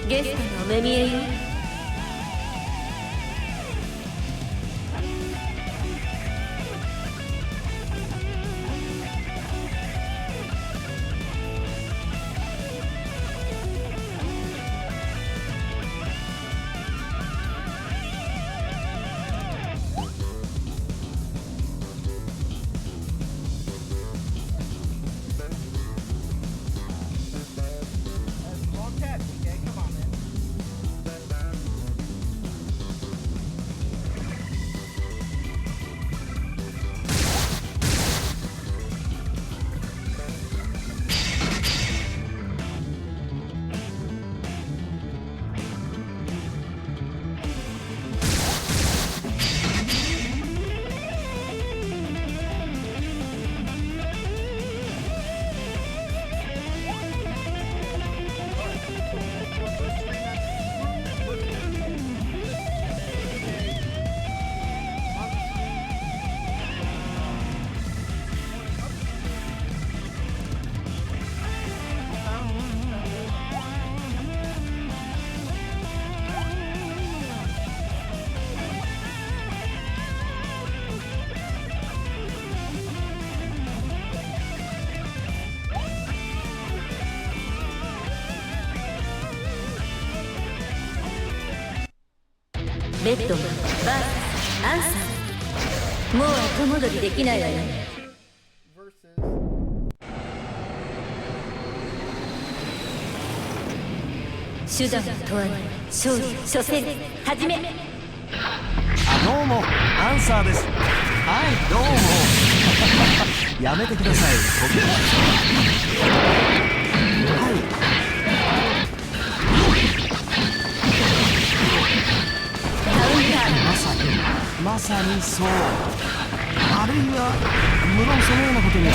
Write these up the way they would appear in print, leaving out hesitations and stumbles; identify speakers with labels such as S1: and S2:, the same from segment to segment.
S1: ゲストのお目見えよ。レッドマン VS アンサー。もう後戻りできないわよね。手段を問わない勝利初戦始め。
S2: どうもアンサーです。はいどうもやめてください。まさにそう。あるいは無論そのようなことには。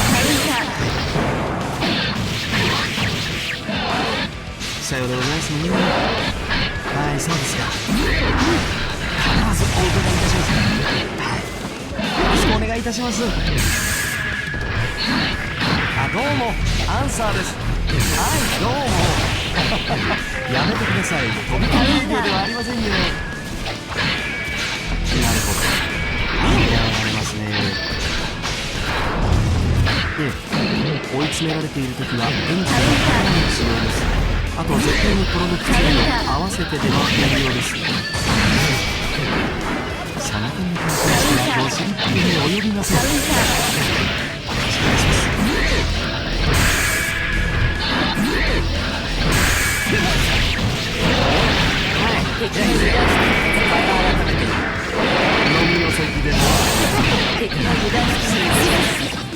S2: さようでございますね。はいそうですか。必ずお伺いいたします。はいよろしくお願いいたします。どうもアンサーです。はいどうもやめてください。飛び込み営業ではありませんよ。なるほど。やられますね。追い詰められているときはエンジンの力に使用です。あと絶対にプロの口に合わせて出回っているようです。その点に関してはごスリップに及びません。お願いします。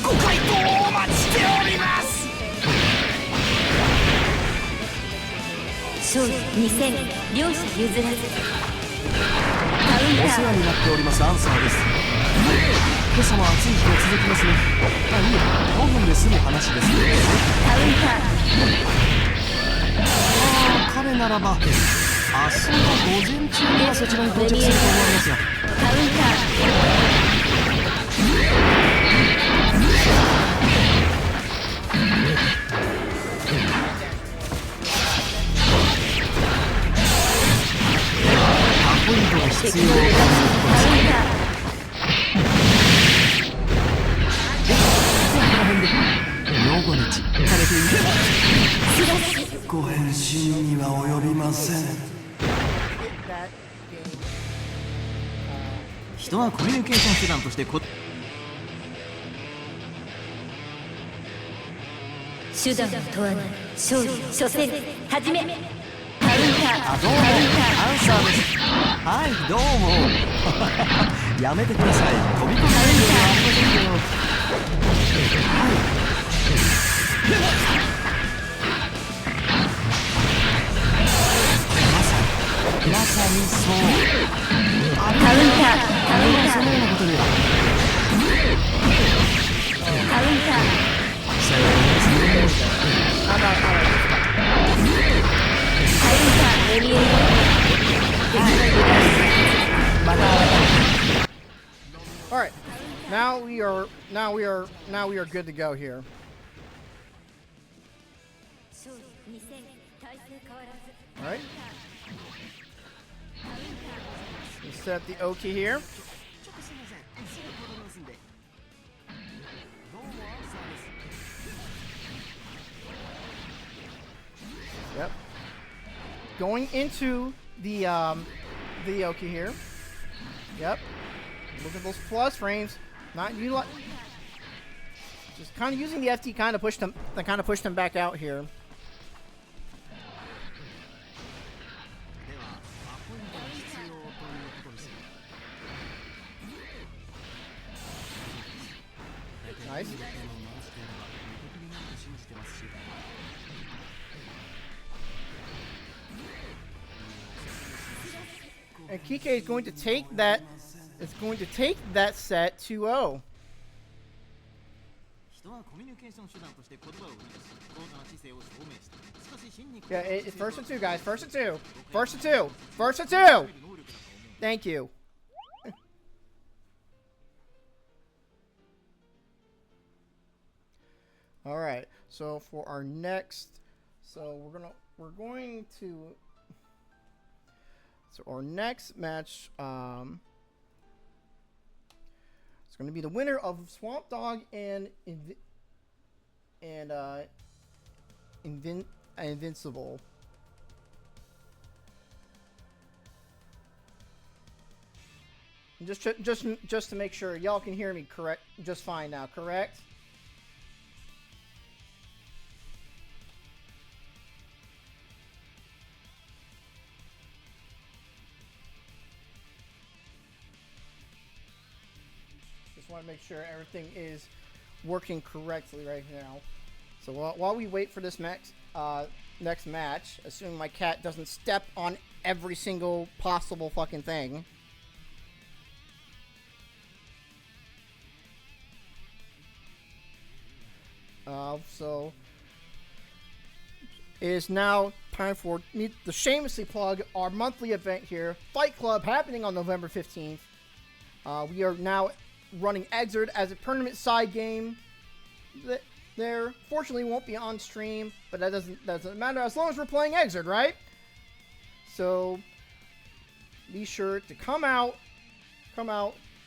S2: ご回答をお待ちしております。
S1: 勝利2戦両者譲らず。
S2: お世話になっておりますアンサーです。今朝も暑い日が続きますね。いえ5分で済む話です。彼ならば明日の午前中にはそちらに到着すると思いますが。アポイントが必要を考えることです。明後日されている。ご返信には及びません。人はコミュニケーション手段として
S1: 手段を問わない勝利初戦始め。
S2: どうもアンサーです。はいどうもやめてください。飛び込み営業ではありませんけど。まさにそう。カウンターそのようなことには。
S1: カウンター
S2: さようですね。
S3: All right, now we are good to go here. All right. Let's set up the Oki here.
S2: ちょっとすみませんすぐ戻りますんでどうもアルサーです
S3: Yep. Going into the Oki here. Yep. Look at those plus frames. Not you. Just kind of using the FT, kind of pushed him back out here.
S2: ではアポイントが必要ということです
S3: Nice.
S2: を回してやれば無敵になると信じてますし
S3: And Kike is going to take that. It's going to take that set 2-0.
S2: 人はコミュニケーション手段として言葉を売り出し高度な知性を証明したしかし真に
S3: Yeah, it's first and two, guys. First and two. First and two. First and two. Thank you. All right. So for our next, so our next match, it's going to be the winner of Swamp Dog and Invincible. Just to make sure y'all can hear me correct, just fine now, correct? Just want to make sure everything is working correctly right now. So while we wait for this next match, assuming my cat doesn't step on every single possible fucking thing. So it is now time for me to shamelessly plug our monthly event here, Fight Club, happening on November 15th. We are now running Exerd as a tournament side game. There, fortunately, won't be on stream, but that doesn't matter as long as we're playing Exerd, right? So be sure to come out,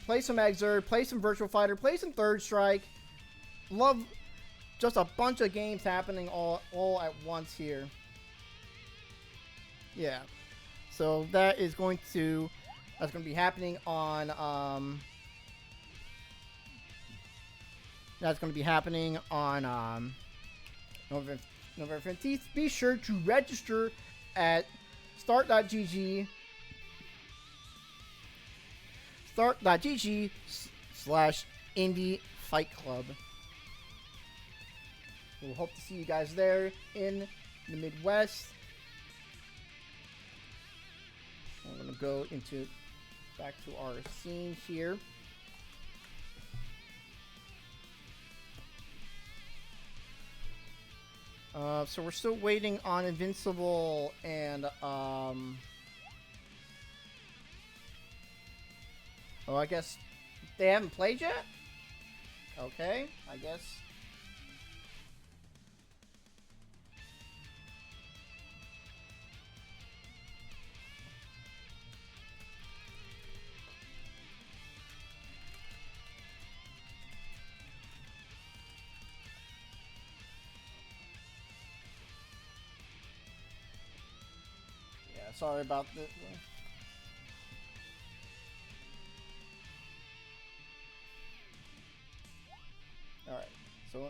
S3: play some Exerd, play some Virtual Fighter, play some Third Strike. Love just a bunch of games happening all at once here. Yeah, so that's going to be happening on November 15th. Be sure to register at start.gg /Indie Fight Club. We'll hope to see you guys there in the Midwest. I'm gonna go back to our scene here. So we're still waiting on Invincible and oh, I guess they haven't played yet? Okay, I guess. Yeah, sorry about this. Alright, so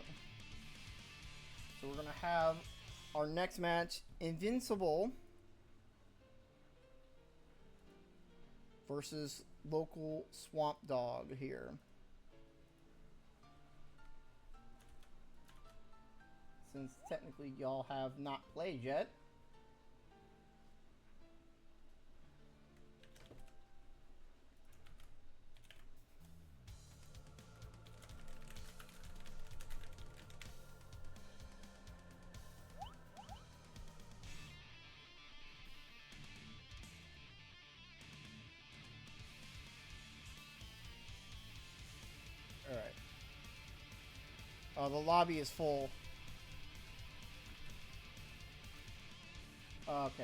S3: we're gonna have our next match, Invincible versus local Swamp Dog here. Since technically y'all have not played yet. Alright. The lobby is full. Okay.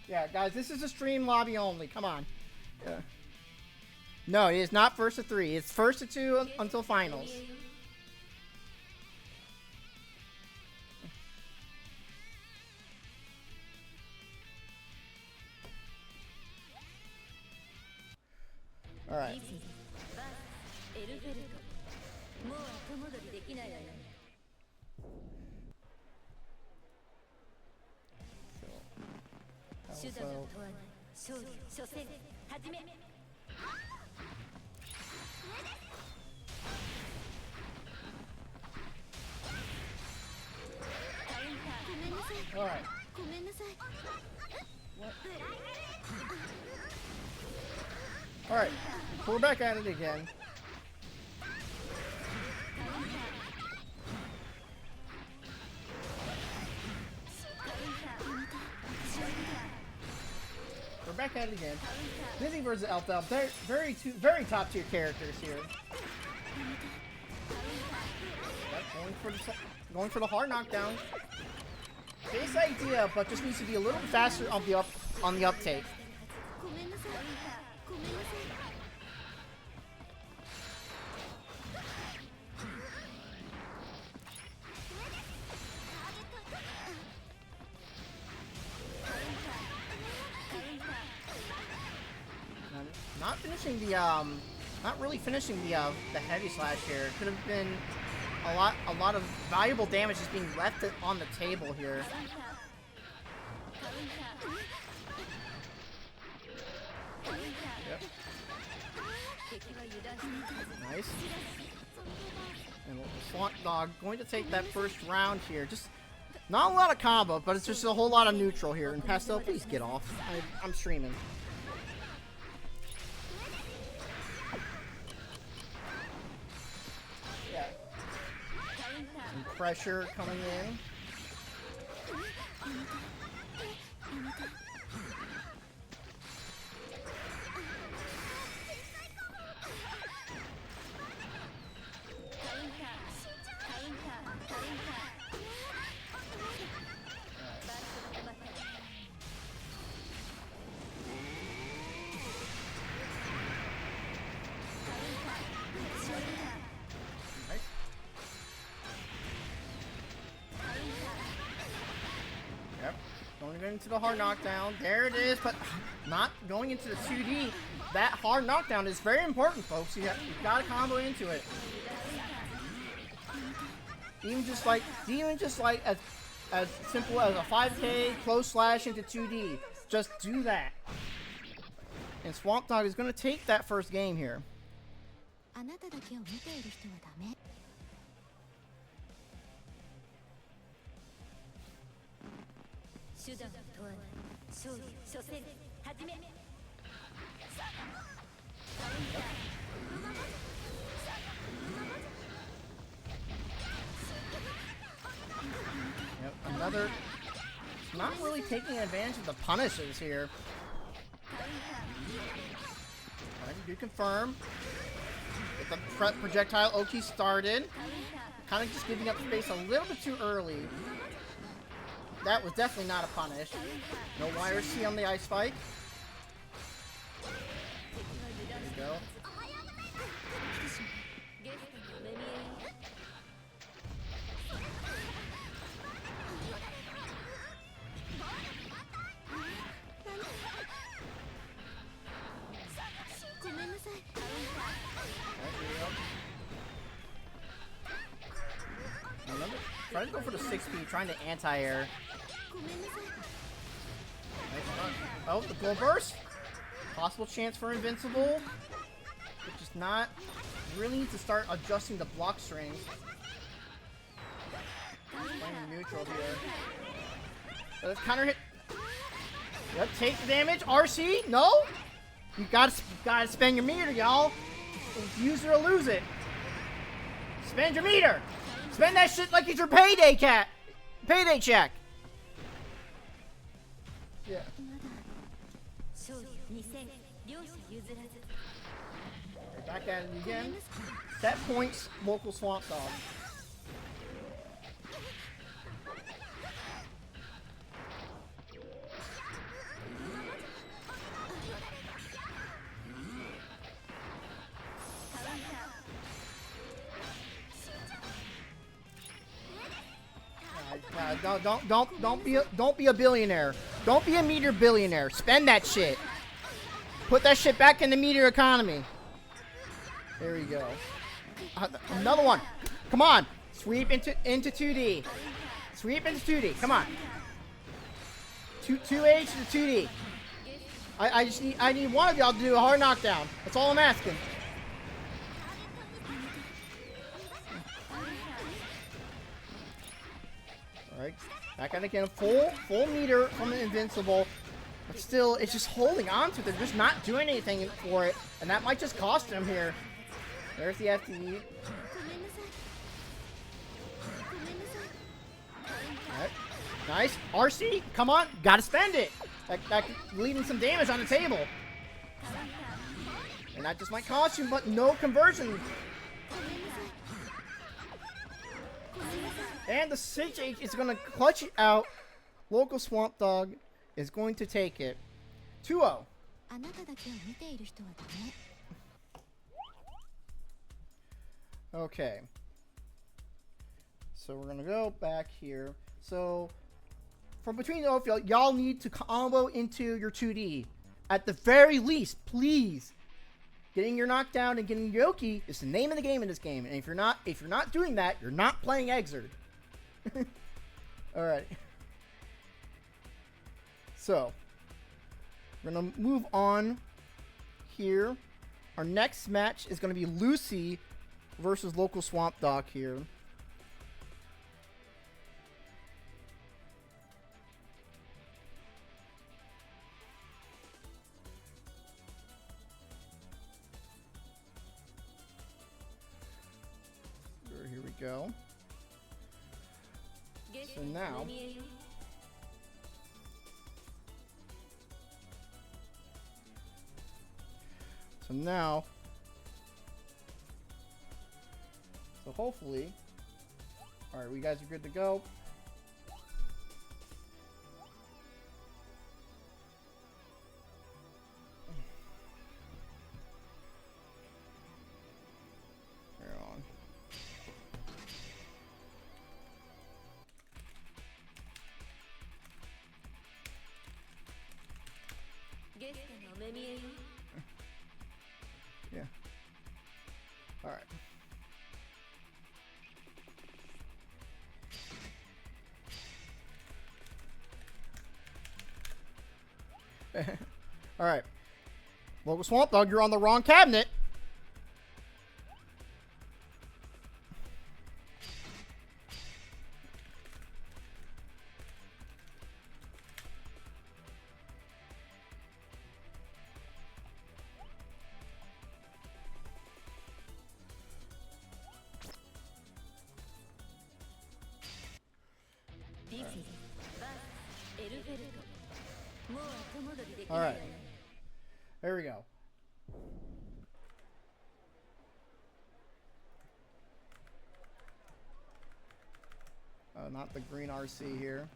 S3: Yeah, guys, this is a stream lobby only. Come on. Yeah. No, it is not first to 3. It's first to 2 until finals. All right.
S1: エルフェルト、もう後戻りできないわよ。手段が問わない。勝利、初戦、始め。
S3: All right.
S1: ごめんなさい。
S3: All right. We're back at it again. We're back at it again. Dizzy versus Elfel. Very top tier characters here. Yep, going for the hard knockdown. Base idea, but just needs to be a little faster on the uptake.
S1: ごめんなさい。ごめんなさい。
S3: Not finishing the not really finishing the heavy slash here. Could have been a lot of valuable damage just being left on the table here. Yep. Nice. And Swamp Dog going to take that first round here. Just not a lot of combo, but it's just a whole lot of neutral here. And Pastel, please get off. I'm streaming. Yeah. Some pressure coming in. Yep. Going into the hard knockdown. There it is, but not going into the 2D. That hard knockdown is very important, folks. You gotta combo into it. Even just like as simple as a 5K close slash into 2D. Just do that. And Swamp Dog is gonna take that first game here.
S1: あなただけを見ている人はダメ。手段が問わない。勝利、初戦、始め。
S3: Yep, another. Not really taking advantage of the punishes here. Alright, you do confirm. Get the projectile Oki started. Kind of just giving up space a little bit too early. That was definitely not a punish. No YRC on the ice spike. There we go. Trying to go for the 6P, trying to anti-air. Oh, the glow burst. Possible chance for invincible. But just not. Really need to start adjusting the block strings. Playing neutral here. Let's counter hit. Yep, take the damage. RC? No? You gotta spend your meter, y'all. Use it or lose it. Spend your meter. Spend that shit like it's your payday, cat. Payday check. Yeah.
S1: 勝利2戦両者譲らず
S3: Back at it again. Set points, local swamp dog. Don't be a billionaire. Don't be a meteor billionaire. Spend that shit. Put that shit back in the meteor economy. There you go. Another one. Come on. Sweep into 2D. Sweep into 2D. Come on. 2H to 2D. I need one of y'all to do a hard knockdown. That's all I'm asking. Alright. Back at it again. Full meter from the invincible. But still, it's just holding on to it. They're just not doing anything for it. And that might just cost them here. There's the FTE. Alright. Nice. RC, come on. Gotta spend it. That leaving some damage on the table. And that just might cost you, but no conversion. And the 6H is going to clutch it out. Local Swamp Dog is going to take it. 2-0. Okay. So we're going to go back here. So from between the y'all need to combo into your 2D. At the very least, please. Getting your knockdown and getting Yoki is the name of the game in this game. And if you're not doing that, you're not playing Exert. Alright. So we're gonna move on here. Our next match is gonna be Lucy versus Local Swamp Dog here. Here we go. So now so hopefully, all right, we guys are good to go. Yeah. All right. All right. Local Swamp Dog, you're on the wrong cabinet. All right. There we go. Not the green RC here.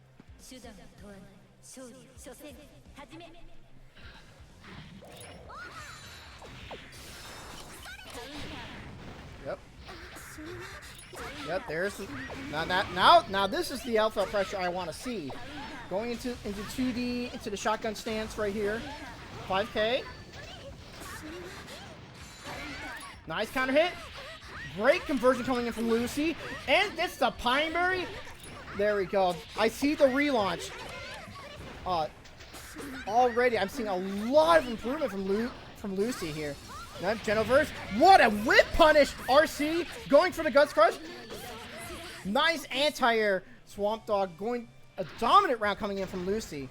S3: Yep. Yep, there's the, now this is the alpha pressure I want to see. Going into 2D, into the shotgun stance right here. 5K. Nice counter hit. Great conversion coming in from Lucy. And it's the Pineberry. There we go. I see the relaunch. Already, I'm seeing a lot of improvement from Lucy here. Now, Genoverse. What a whip punish! RC going for the Guts Crush. Nice anti-air. Swamp Dog going a dominant round coming in from Lucy.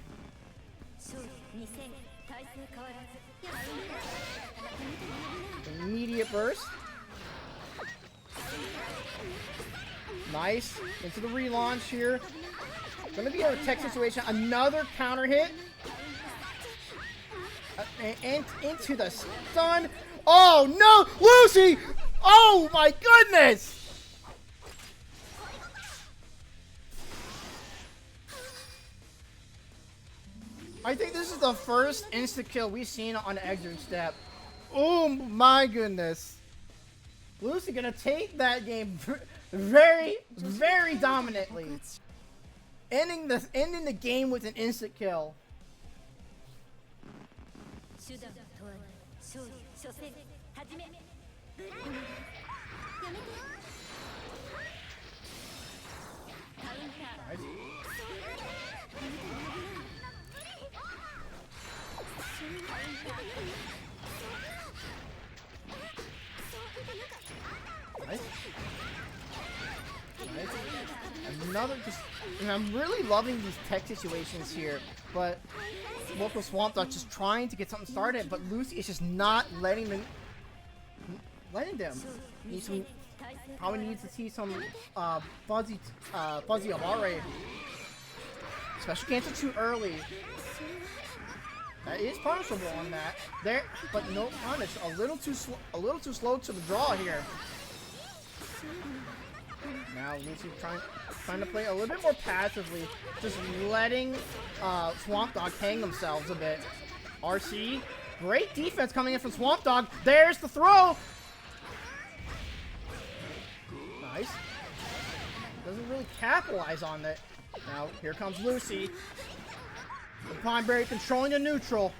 S3: Immediate burst. Nice. Into the relaunch here. Gonna be a tech situation. Another counter hit. And into the stun. Oh no, Lucy! Oh my goodness! I think this is the first insta kill we've seen on Exert Step. Oh my goodness. Lucy gonna take that game very, very dominantly. Ending the game with an instant kill. Nice. Another and I'm really loving these tech situations here, but local Swamp Dog just trying to get something started, but Lucy is just not letting them. Probably needs to see some fuzzy Amare. Special cancel too early. That is punishable on that. There, but no punish. A little too slow to the draw here. Now Lucy trying to play a little bit more passively, just letting Swamp Dog hang themselves a bit. RC, great defense coming in from Swamp Dog. There's the throw. Nice. Doesn't really capitalize on it. Now here comes Lucy. The Pineberry controlling the neutral.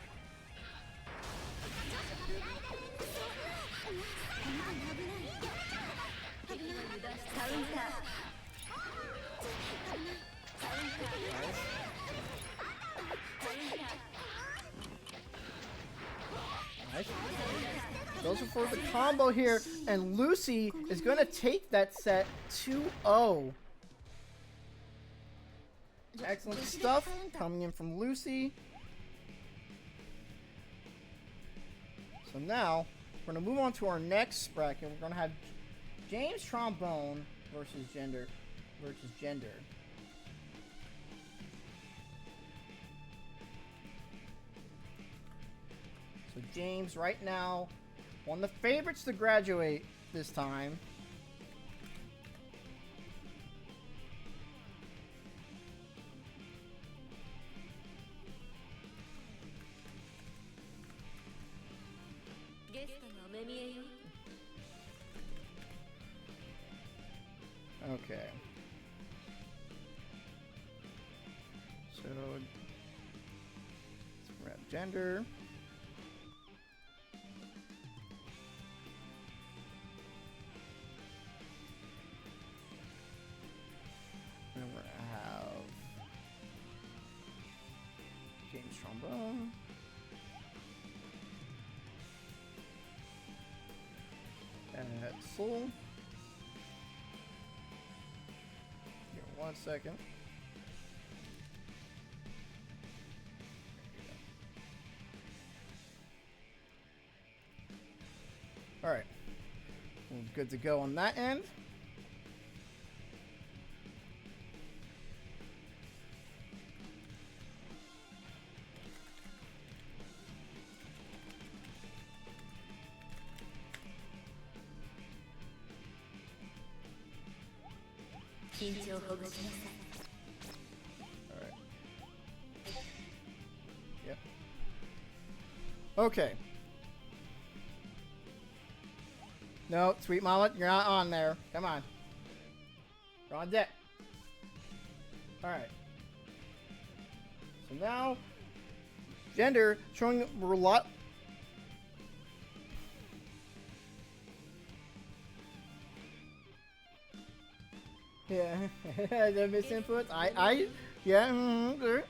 S3: Nice. Goes for the combo here, and Lucy is going to take that set 2-0. Excellent stuff coming in from Lucy. So now we're going to move on to our next bracket. We're going to have James Trombone versus Gender. So James right now, one of the favorites to graduate this time. Okay. So let's grab Gender. And we're gonna have James Trombone. And Soul. Give me 1 second. Alright. We're good to go on that end. Alright. Yep. Okay. No, Sweet Mama, you're not on there. Come on. You're on deck. Alright. So now, Gender showing a lot. Yeah, the misinputs. Yeah,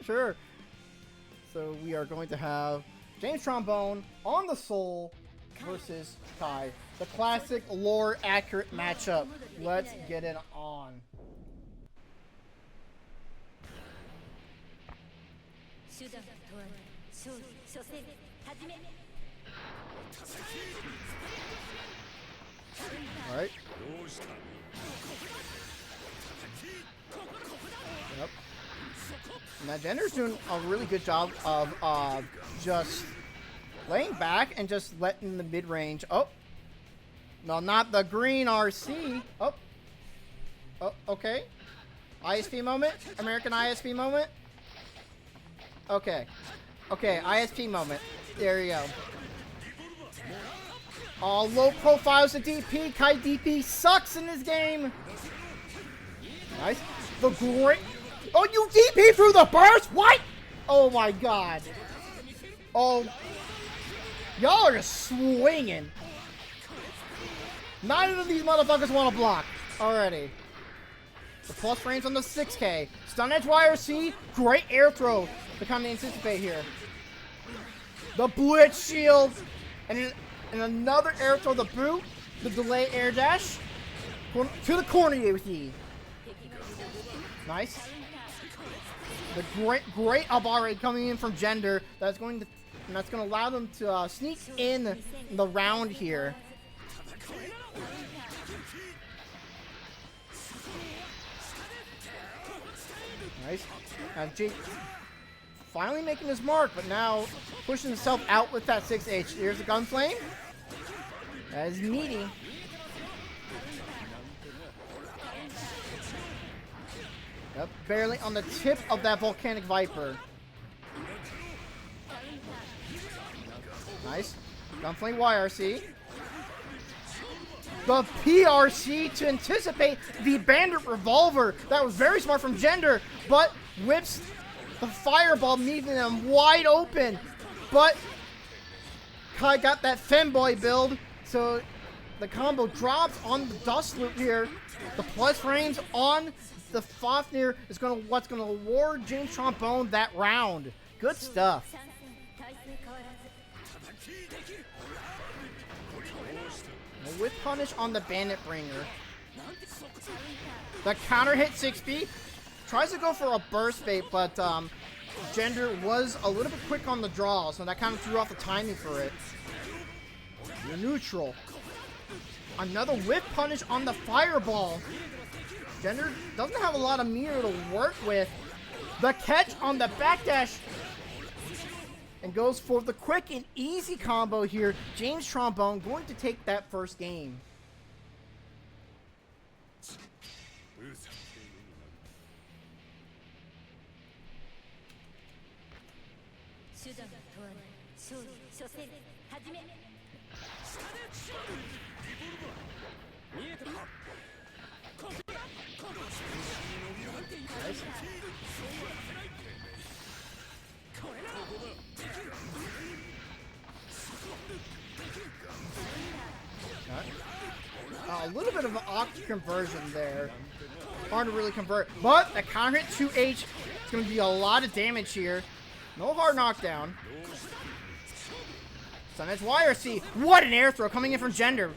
S3: sure. So we are going to have James Trombone on the Soul versus Kai. The classic lore accurate matchup. Let's get it on. All right. Yep. Now Gender's doing a really good job of just laying back and just letting the mid-range. Oh, no, not the green RC. Oh, okay. ISP moment, American ISP moment. Okay, ISP moment. There you go. Oh, low profiles to DP. Kai DP sucks in this game. Nice. The great. Oh, you DP through the burst? What? Oh my god. Oh. Y'all are just swinging. None of these motherfuckers want to block already. The plus frames on the 6K. Stun edge YRC. Great air throw to kind of anticipate here. The blitz shield. And another air throw, the boot. The delay air dash. To the corner with ye. Nice. The great Abare coming in from Gender. That's going to allow them to sneak in the round here. Nice. Jake finally making his mark, but now pushing himself out with that 6H. Here's the Gunflame. That is meaty. Yep, barely on the tip of that Volcanic Viper. Nice. Gunflame YRC. The PRC to anticipate the Bandit Revolver. That was very smart from Gender, but whips the Fireball, leaving them wide open. But Kai got that Femboy build, so the combo drops on the Dust Loop here. The plus frames on the Fafnir is what's gonna award James Trombone that round. Good stuff. With punish on the Bandit Bringer. The counter hit 6B. Tries to go for a burst bait, but Gender was a little bit quick on the draw, so that kind of threw off the timing for it. You're neutral. Another whip punish on the Fireball. Gender doesn't have a lot of meter to work with. The catch on the backdash. And goes for the quick and easy combo here. James Trombone going to take that first game. Nice. A little bit of an oct conversion there. Hard to really convert. But the counter hit 2H is going to be a lot of damage here. No hard knockdown. Stun edge YRC. What an air throw coming in from Gender.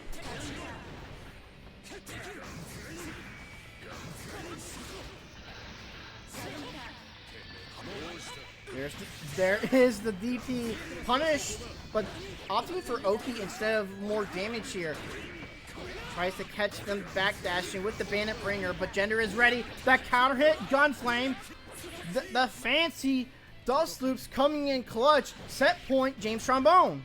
S3: There is the DP punish, but opting for Oki instead of more damage here. Tries to catch them backdashing with the Bandit Bringer, but Gender is ready. That counter hit, Gunflame. The fancy Dust Loops coming in clutch. Set point, James Trombone.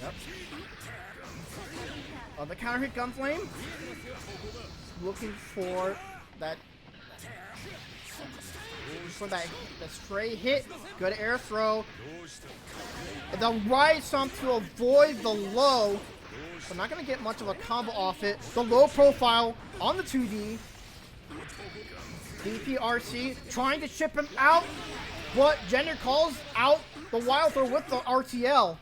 S3: Yep. The counter hit Gunflame. Looking for that. The stray hit. Good air throw. The right stomp to avoid the low. So not going to get much of a combo off it. The low profile on the 2D. DPRC trying to chip him out. But Gender calls out the wild throw with the RTL.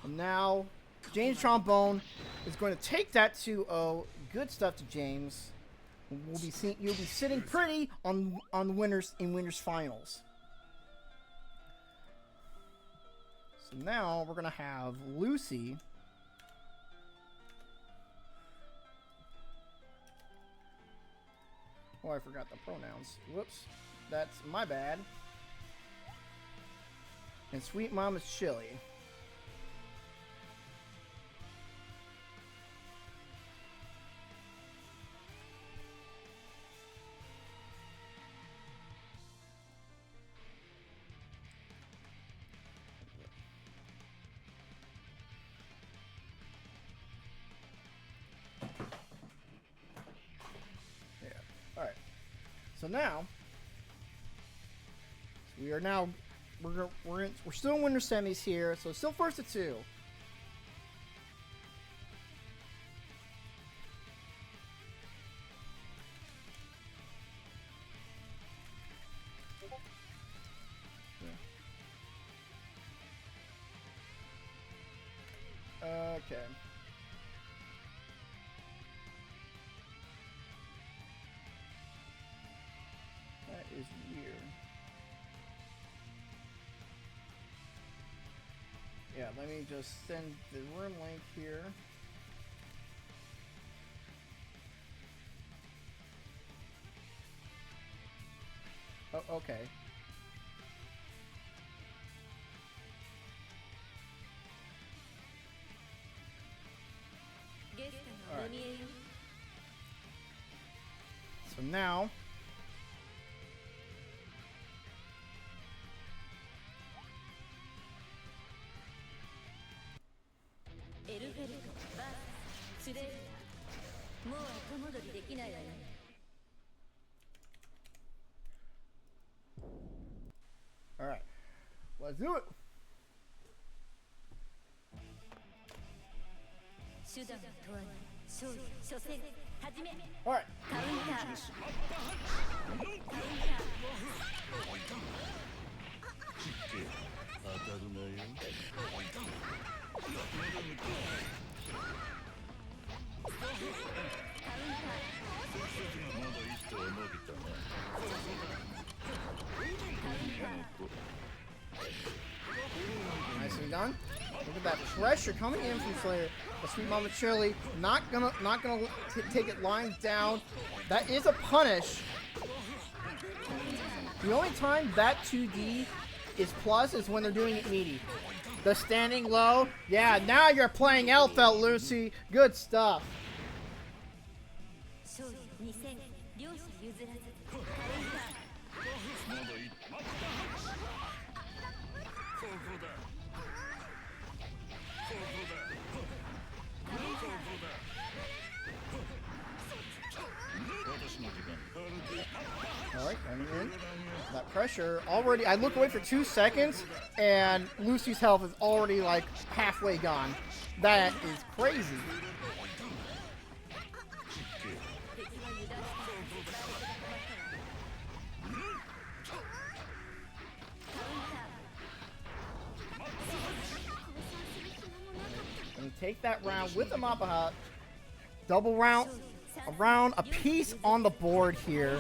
S3: Now, James Trombone is going to take that 2-0. Good stuff to James. You'll be sitting pretty on winners finals. So now we're gonna have Lucy Oh, I forgot the pronouns. Whoops. That's my bad. And Sweet Mama's Chili. Alright, so now we are now we're still in winter semis here, so it's still first to two. Okay. That is weird. Yeah, let me just send the room link here. Oh, okay. Alright. So now Alright. Let's do it. Alright. Nicely done. Look at that pressure coming in from Slayer. The Sweet Mama Chili not gonna take it lying down. That is a punish. The only time that 2D is plus is when they're doing it meaty. The standing low. Yeah, now you're playing Elfelt, Lucy. Good stuff. Alright, running in. That pressure already. I look away for 2 seconds, and Lucy's health is already like halfway gone. That is crazy. And take that round with the Mappaha. Double round, a piece on the board here.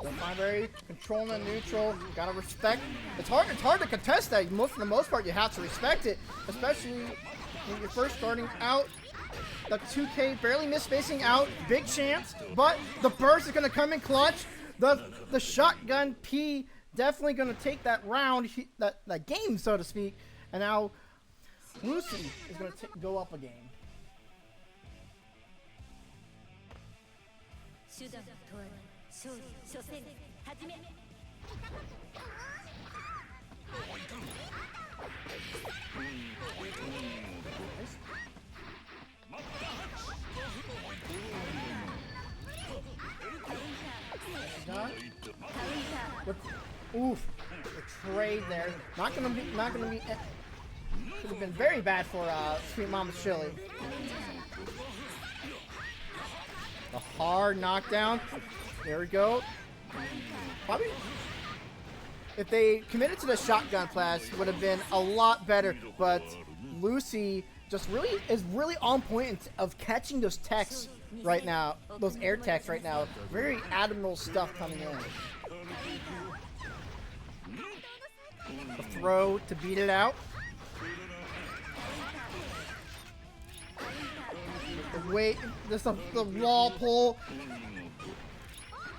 S3: Don't find very controlling the neutral. Gotta respect. It's hard to contest that. For the most part, you have to respect it, especially when you're first starting out. The 2K barely missed spacing out, big chance, but the burst is gonna come in clutch. The shotgun P definitely gonna take that round, that game, so to speak. And now Lucy is gonna go up a game. Oof, the trade there. Not gonna be. Could have been very bad for Sweet Mama's Chili. The hard knockdown. There we go. Probably, if they committed to the shotgun flash, would have been a lot better. But Lucy just is really on point of catching those techs right now, those air attacks right now. Very Admiral stuff coming in. A throw to beat it out. The weight, the wall pull.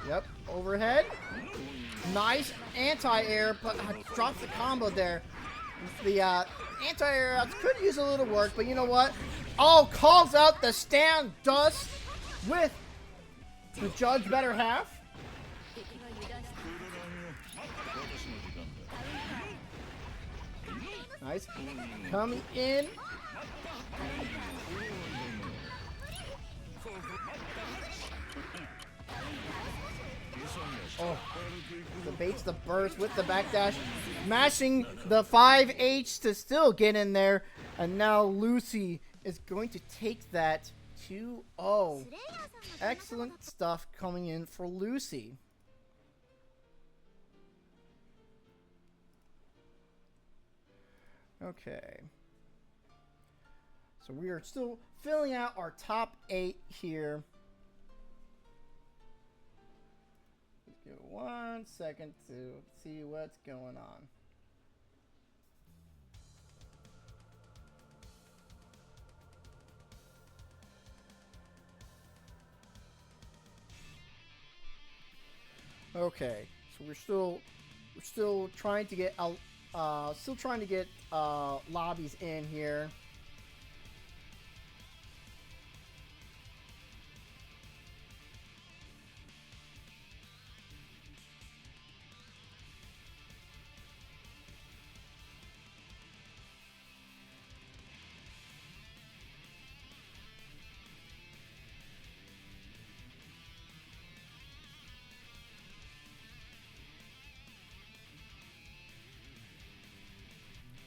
S3: Yep, overhead. Nice anti-air, but drops the combo there. The anti-air could use a little work, but you know what? Oh, calls out the stand dust with the judge better half. Nice. Coming in. Oh, debates the burst with the backdash, mashing the 5H to still get in there, and now Lucy is going to take that 2-0. Excellent stuff coming in for Lucy. Okay. So we are still filling out our top 8 here. Give it 1 second to see what's going on. Okay, so we're still trying to get lobbies in here.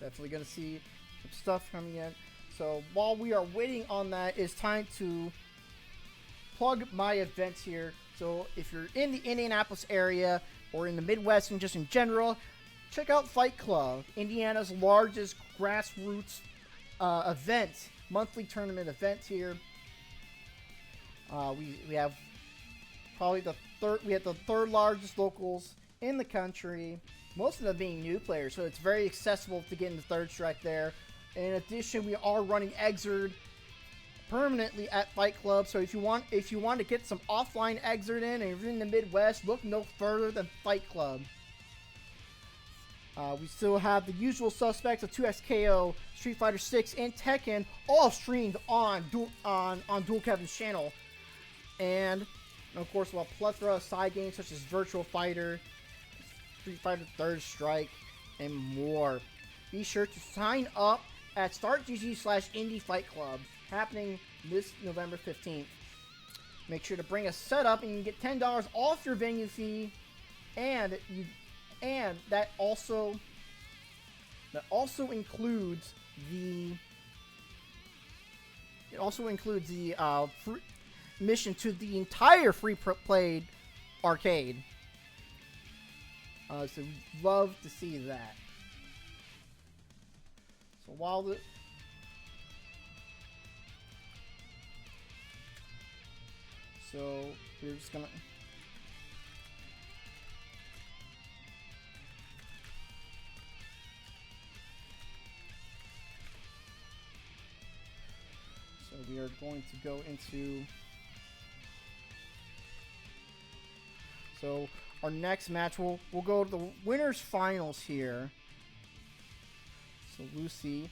S3: Definitely going to see some stuff coming in. So while we are waiting on that, it's time to plug my events here. So if you're in the Indianapolis area or in the Midwest and just in general, check out Fight Club, Indiana's largest grassroots event, monthly tournament event here. We have probably the third largest locals in the country. Most of them being new players, so it's very accessible to get in the third strike there. In addition, we are running Exerd permanently at Fight Club, so if you want to get some offline Exerd in, and if you're in the Midwest, look no further than Fight Club. We still have the usual suspects of 2XKO, Street Fighter 6, and Tekken, all streamed on Dual Kevin's channel, and of course, we'll have a plethora of side games such as Virtual Fighter, Street Fighter Third Strike, and more. Be sure to sign up at StartGG/Indie Fight Club, happening this November 15th. Make sure to bring a setup and you can get $10 off your venue fee, and that also includes the free mission to the entire free played arcade. So we'd love to see that. So we're just gonna. So we are going to go into. So our next match, we'll go to the winners finals here. So Lucy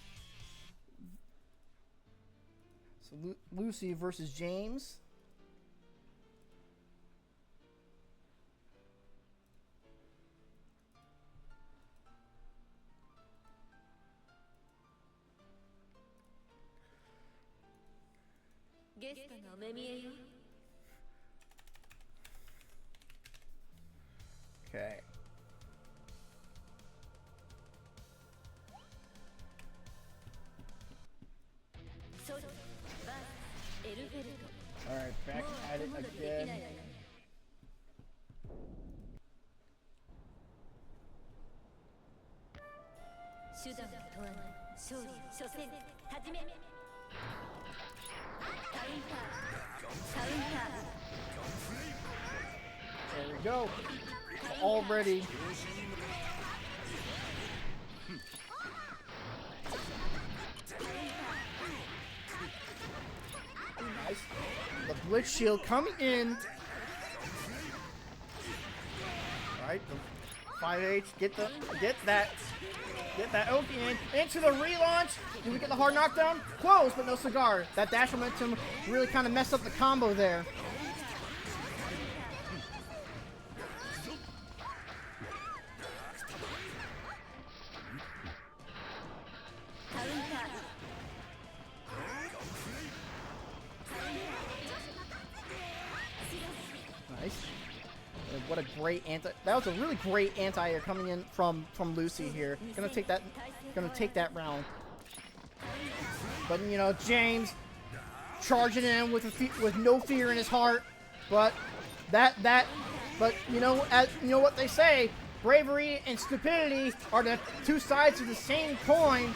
S3: versus James. Okay. Alright, back at it again. go. Already. Nice. The Blitz Shield coming in. Alright, the 5H, get that Oki into the relaunch. Did we get the hard knockdown? Close, but no cigar. That dash momentum really kind of messed up the combo there. Nice. What a great that was a really great anti-air coming in from Lucy here. Gonna take that round. But you know, James charging in with no fear in his heart. But but you know what they say, bravery and stupidity are the two sides of the same coin.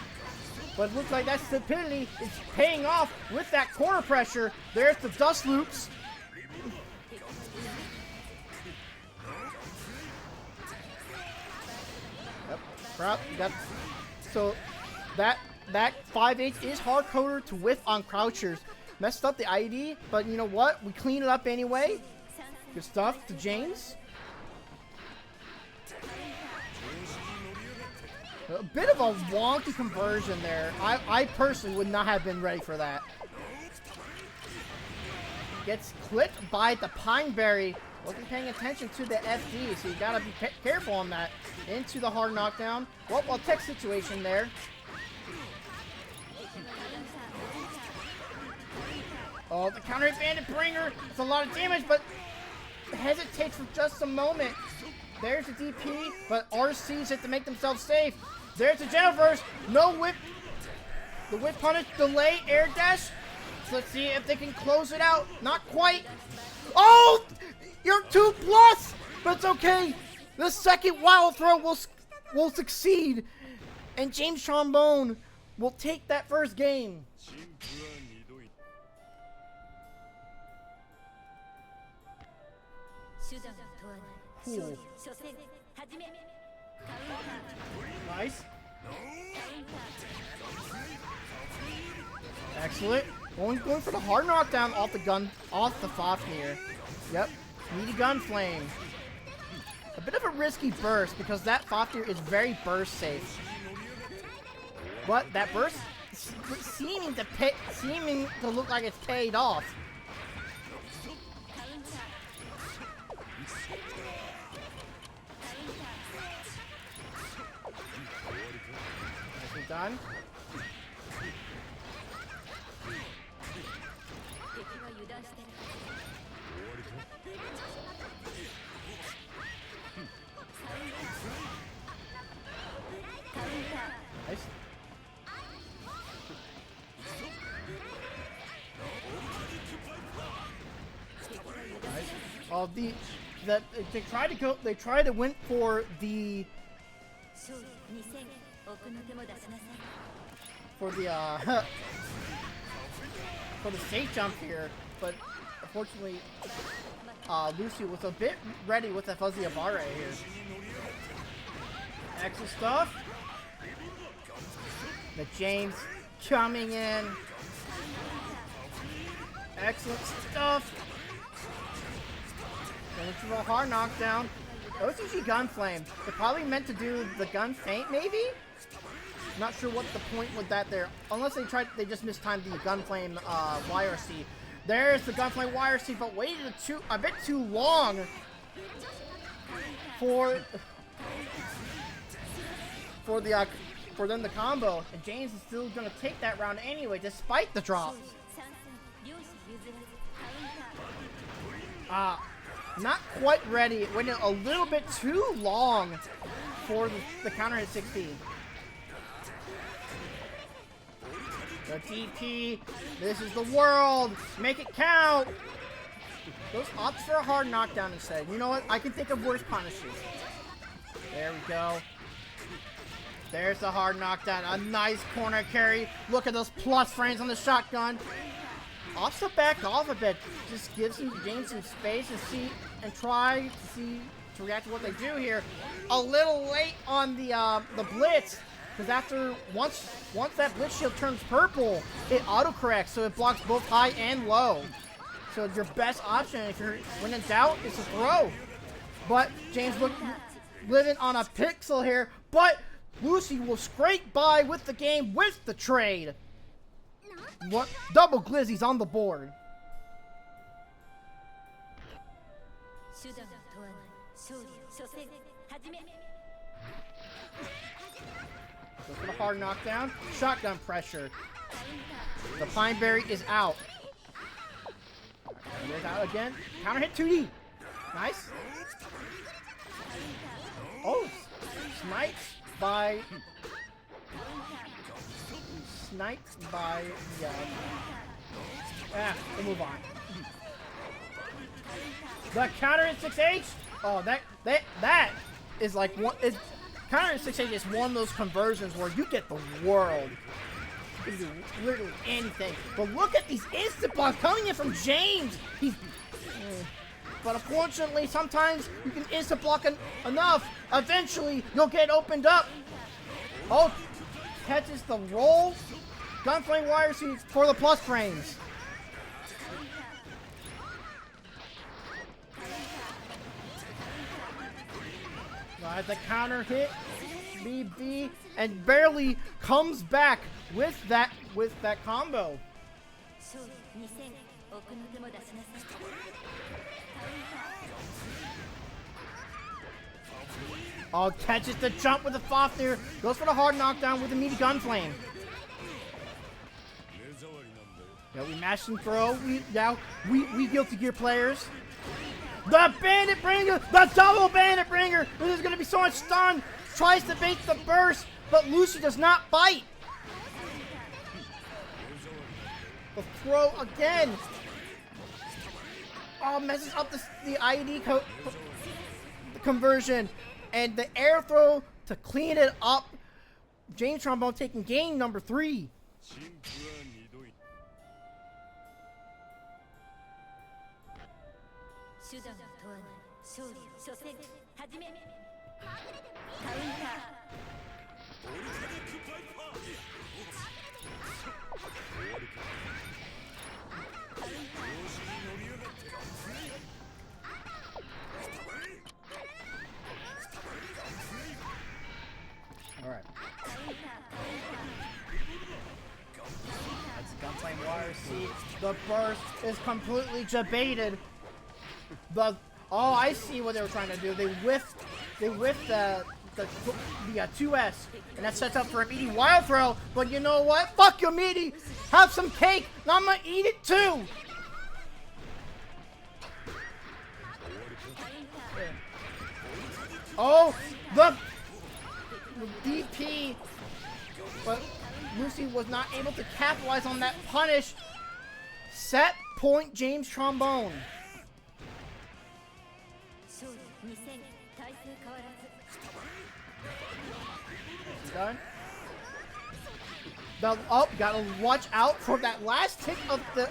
S3: But it looks like that stupidity is paying off with that corner pressure. There's the dust loops. Yep, so that 5H is hard coder to whiff on crouchers. Messed up the ID, but you know what? We clean it up anyway. Good stuff to James. A bit of a wonky conversion there. I personally would not have been ready for that. Gets clipped by the Pineberry. Wasn't paying attention to the FD, so you gotta be careful on that. Into the hard knockdown. Well, tech situation there. Oh, the counter hit Bandit Bringer. It's a lot of damage, but hesitates for just a moment. There's the DP, but RCs have to make themselves safe. There's the Genoverse. No whip. The whip punish, delay, air dash. So let's see if they can close it out. Not quite. Oh! You're 2+, but it's okay. The second wild throw will succeed, and James Trombone will take that first game. Cool. Nice. Excellent. Going for the hard knockdown off the Fafnir. Yep. Meaty Gun Flame. A bit of a risky burst because that Fafnir is very burst safe. But that burst seeming to look like it's paid off. Nicely done. Nice. Oh, they tried to win for the for the safe jump here, but unfortunately Lucy was a bit ready with the Fuzzy Avare here. Excellent stuff. The James coming in. Excellent stuff. Going to a hard knockdown. OCG Gun Flame. They're probably meant to do the gun feint, maybe? Not sure what the point with that there. Unless they just mistimed the Gun Flame YRC. There's the Gun Flame YRC, but waited a bit too long for them the combo, and James is still gonna take that round anyway, despite the drops. Not quite ready. It went a little bit too long for the counter hit 16. The DP. This is the world. Make it count. Those opts for a hard knockdown instead. You know what? I can think of worse punishes. There we go. There's the hard knockdown. A nice corner carry. Look at those plus frames on the shotgun. also back off a bit. Just gives him James some space and try to react to what they do here. A little late on the blitz, because once that blitz shield turns purple, it autocorrects, so it blocks both high and low. So your best option, if you're when in doubt, is to throw. But James living on a pixel here, but Lucy will scrape by with the game with the trade. What double glizzies on the board. Go for the hard knockdown. Shotgun pressure. The Pineberry is out. And it's out again. Counter hit 2D. Nice. Oh, sniped by we'll move on. The counter hit 6H. Oh, that is like one. Counter hit 6H is one of those conversions where you get the world. You can do literally anything. But look at these instant blocks coming in from James. But unfortunately, sometimes you can instant block enough. Eventually, you'll get opened up. Oh, catches the roll. Gunflame wire seeds for the plus frames. The counter hit, BB, and barely comes back with that combo. Oh, catches the jump with the Fafnir. Goes for the hard knockdown with the meaty Gunflame. Yeah, we mash and throw. We Guilty Gear players. The Bandit Bringer! The double Bandit Bringer! This is going to be so much stun. Tries to bait the burst, but Lucy does not bite. The throw again. Oh, messes up the IED conversion. And the air throw to clean it up. James Trombone taking game number 3. All right. That's the Gunflame wire seed. The burst is completely debated. Oh, I see what they were trying to do. They whiffed the 2S, and that sets up for a meaty wild throw. But you know what? Fuck your meaty. Have some cake, and I'm gonna eat it too. Oh, the DP, but Lucy was not able to capitalize on that punish. Set point, James Trombone. Done. Gotta watch out for that last tick of the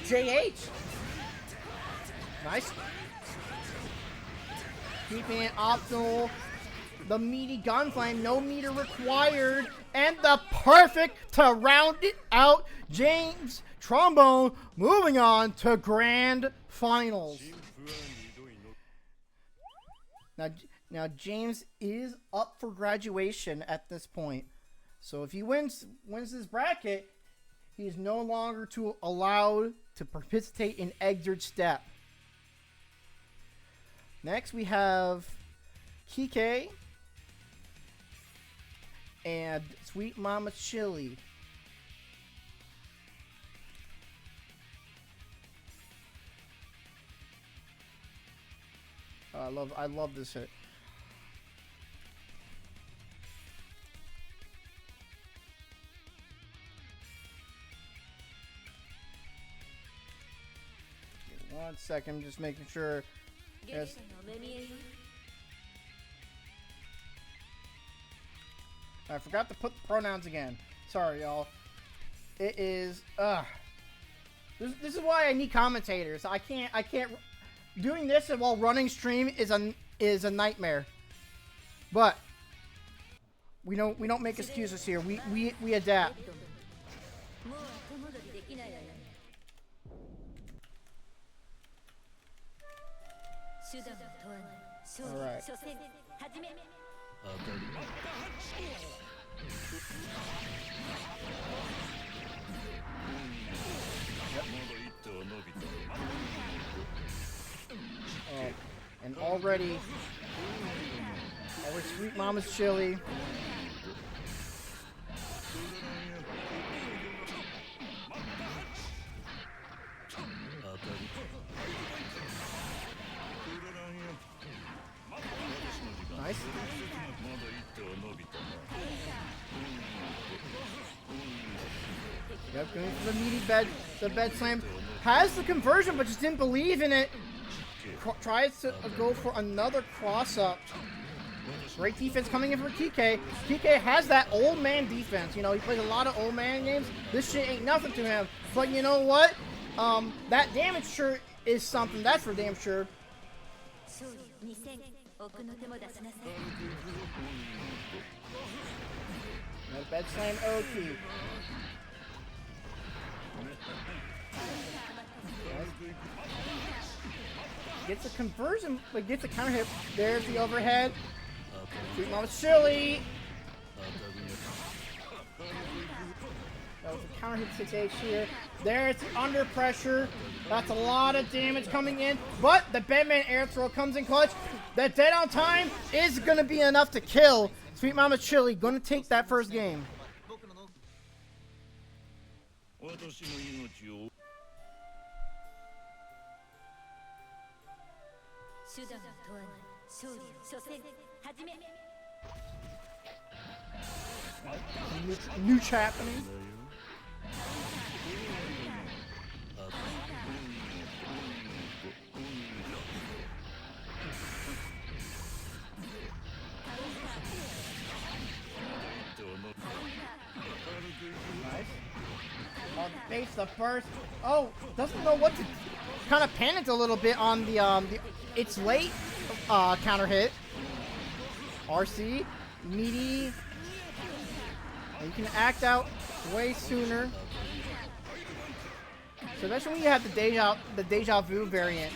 S3: JH. Nice. Keeping it optimal. The meaty Gunflame, no meter required, and the perfect to round it out. James Trombone moving on to grand finals. Now James is up for graduation at this point. So if he wins this bracket, he is no longer allowed to participate in Exert Step. Next we have Kike and Sweet Mama Chili. I love this hit. One second, just making sure. Yes. I forgot to put the pronouns again. Sorry, y'all. It is This is why I need commentators. I can't. Doing this while running stream is a nightmare. But we don't make excuses here. We adapt.
S1: もう後戻りできないわよ。手段を問わない。勝利、
S3: Alright.
S1: 初戦、始め。
S3: And already our sweet mama's chili. Nice. Yep, going for the meaty bed slam. Has the conversion, but just didn't believe in it. Tries to go for another cross up. Great defense coming in for Kike. Kike has that old man defense. You know, he plays a lot of old man games. This shit ain't nothing to him. But you know what? That damage sure is something. That's for damn sure.
S1: 勝利、2戦、奥の手も出しなさい。
S3: No bed slam OT. Gets a conversion, but gets a counter hit. There's the overhead. Sweet Mama Chili. That was a counter hit 6H here. There's the under pressure. That's a lot of damage coming in. But the Bedman air throw comes in clutch. The dead on time is going to be enough to kill Sweet Mama Chili. Going to take that first game.
S1: 手段を問わない。勝利、初戦、始め。
S3: New happening. Nice. Base the first. Oh, doesn't know what to. Kind of panicked a little bit on the it's late counter hit. RC, meaty. You can act out way sooner. So that's when you have the deja vu variant.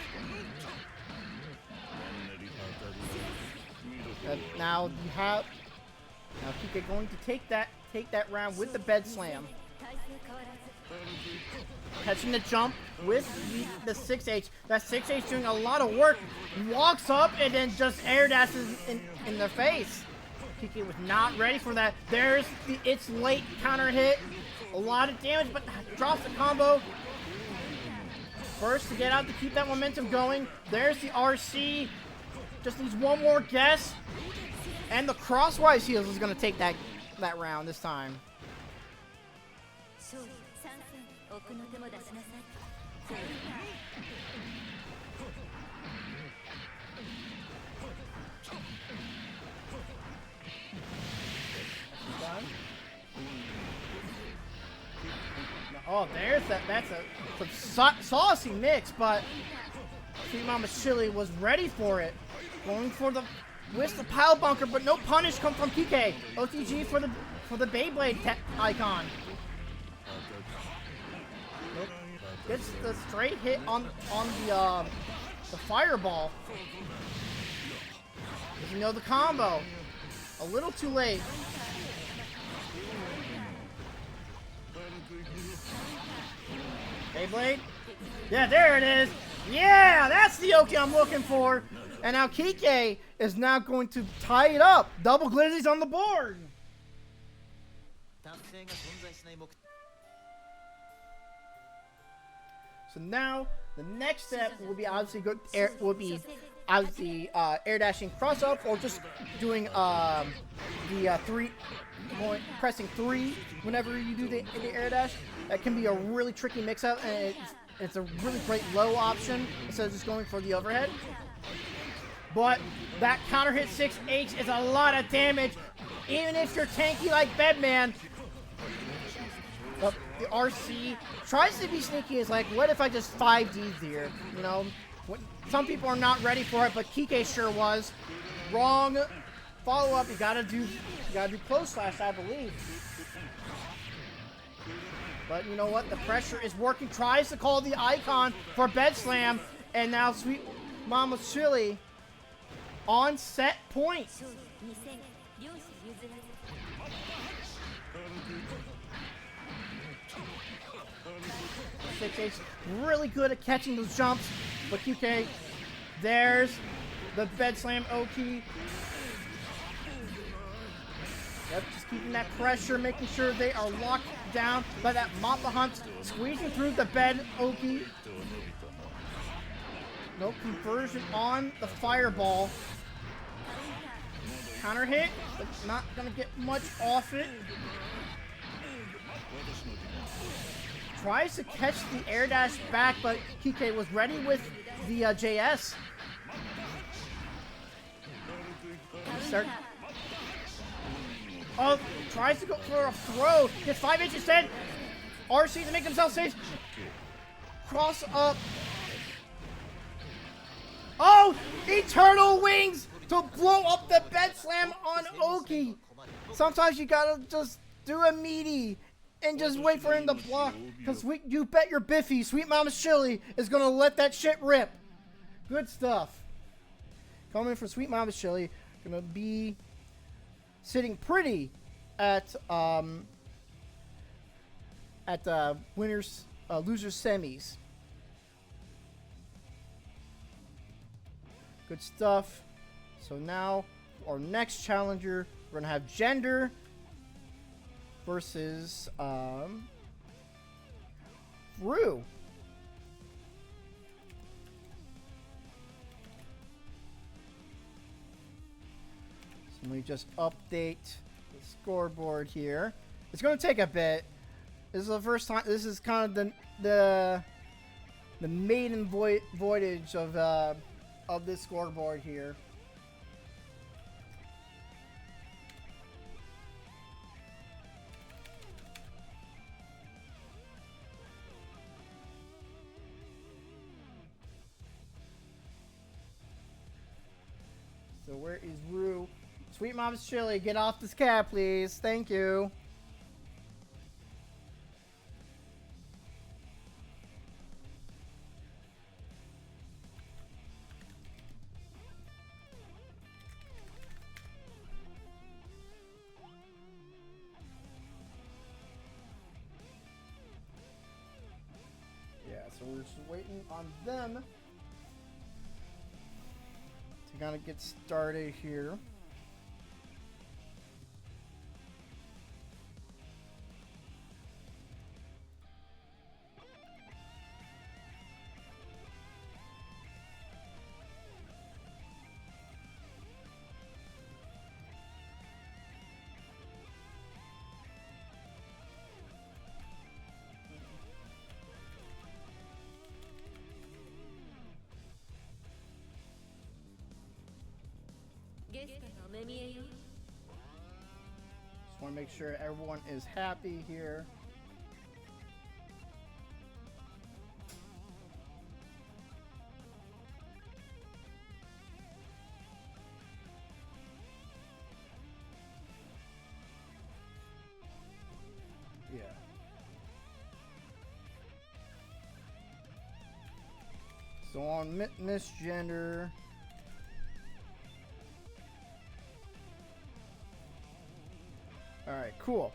S3: Now you have Kike going to take that round with the bed slam. Catching the jump with the 6H. That 6H doing a lot of work. Walks up and then just air dashes in the face. Kike was not ready for that. There's the it's late counter hit. A lot of damage, but drops the combo. First to get out to keep that momentum going. There's the RC. Just needs one more guess. And the crosswise heals is going to take that round this time.
S1: 勝利、3戦、奥の手も出しなさい。
S3: Oh, there's that. That's a saucy mix, but Sweet Mama Chili was ready for it. Going for the with the pile bunker, but no punish come from Kike. OTG for the Beyblade icon. Nope. Gets the straight hit on the fireball. Doesn't know the combo. A little too late. Beyblade? Yeah, there it is. Yeah, that's the Oki I'm looking for. And now Kike is now going to tie it up. Double glizzies on the board. So now the next step will be obviously air dashing cross up or just doing pressing 3 whenever you do the air dash. That can be a really tricky mix-up, and it's a really great low option instead of just going for the overhead. But that counter hit 6H is a lot of damage, even if you're tanky like Bedman. But the RC tries to be sneaky. Is like, what if I just 5D'd here? You know, some people are not ready for it, but Kike sure was. Wrong follow up. You gotta do close slash, I believe. But you know what? The pressure is working. Tries to call the icon for bed slam, and now Sweet Mama Chili on set point.
S1: 両者譲らず
S3: 6H really good at catching those jumps, but QK, there's the bed slam Oki. Yep, just keeping that pressure, making sure they are locked down by that Mappa Hunt, squeezing through the bed Oki. No conversion on the fireball. Counter hit, but not gonna get much off it. Tries to catch the air dash back, but Kike was ready with the JS. Oh, tries to go for a throw. Gets 5H instead. RC to make himself safe. Cross up. Oh, Eternal Wings to blow up the bed slam on Oki. Sometimes you gotta just do a meaty and just wait for him to block, because you bet your Biffy, Sweet Mama Chili, is going to let that shit rip. Good stuff. Coming for Sweet Mama Chili, going to be sitting pretty at winners, losers semis. Good stuff. So now, our next challenger, we're going to have Gender versus Rue. So let me just update the scoreboard here. It's going to take a bit. This is the first time. This is kind of the maiden voyage of this scoreboard here. So where is Rue? Sweet Mama's Chili, get off this cab, please. Thank you. Yeah, so we're just waiting on them to kind of get started here. Just want to make sure everyone is happy here. Yeah. So on Misgender. Alright, cool.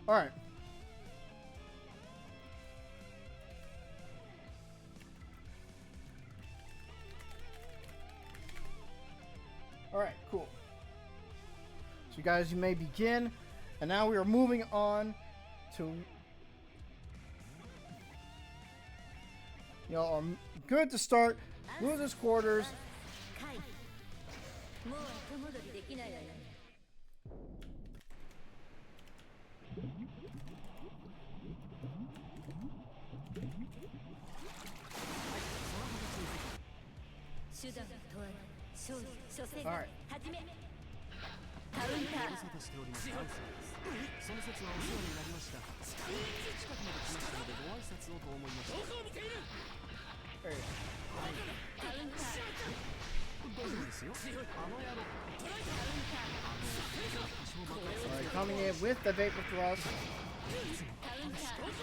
S3: Alright. Alright, cool. So you guys, you may begin. And now we are moving on to... Y'all are good to start. Losers quarters.
S1: もう後戻りできないわよ。手段は問わない。勝利、初戦、始め。カウンター。
S2: ご無沙汰しておりますアンサーです。その説はお世話になりました。近くまで来ましたのでご挨拶をと思いました。
S3: There you go.
S1: カウンター。
S2: 大丈夫ですよ。あの野郎。
S3: Alright, coming in with the Vapor Thrust.
S1: カウンター。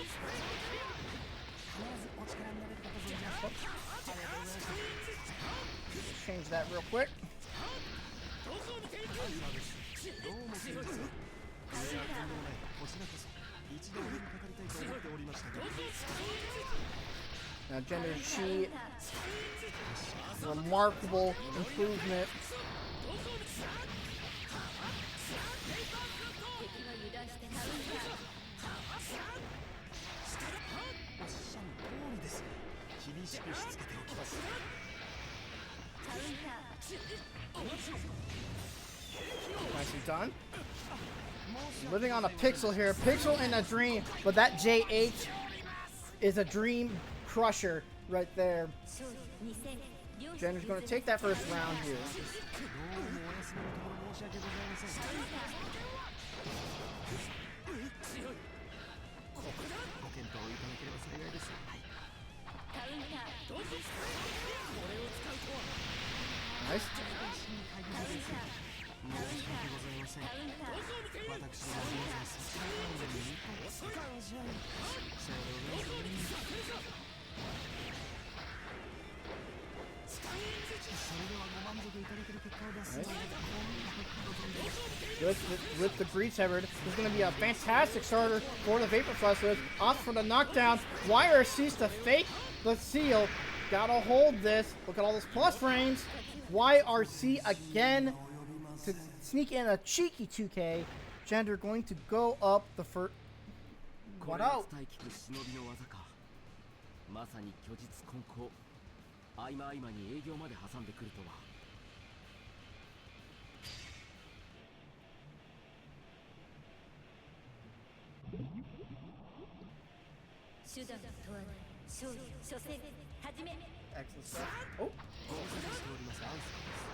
S3: Change that real quick.
S2: どうもすみません。こちらこそ一度お目にかかりたいと思っておりましたが。
S3: Now, Gender, she remarkable improvement.
S1: 敵は油断してカウンター。
S2: おっしゃる通りです。厳しくしつけておきます。
S1: カウンター。
S3: Nicely done. Living on a pixel here. Pixel in a dream, but that J8 is a dream crusher right there.
S1: 勝利2戦。両者
S3: Gender's going to take that first round here.
S2: どうもお休みのところ申し訳ございません。ご検討いただければ幸いです。はい。
S1: カウンター。
S3: Nice.
S2: 申し訳ございません。
S1: カウンター。
S2: 私ども現在そちら方面に向かい感謝。さようでございます。それではご満足いただける結果を出すので、こんなことで。
S3: With the Greed Severed, there's going to be a fantastic starter for the Vapor Thrust. Off for the knockdown. YRC's to fake the seal. Gotta hold this. Look at all those plus frames. YRC again to sneak in a cheeky 2K. Gender going to go up the first.
S2: こ
S3: What
S2: れは
S3: out?
S2: 伝え聞く忍びの技か。まさに虚実混交。合間合間に営業まで挟んでくるとは。
S1: 手段問わない。勝利初戦始め。
S3: Excellent stuff. Oh,
S2: ご無沙汰しておりますアンサーです。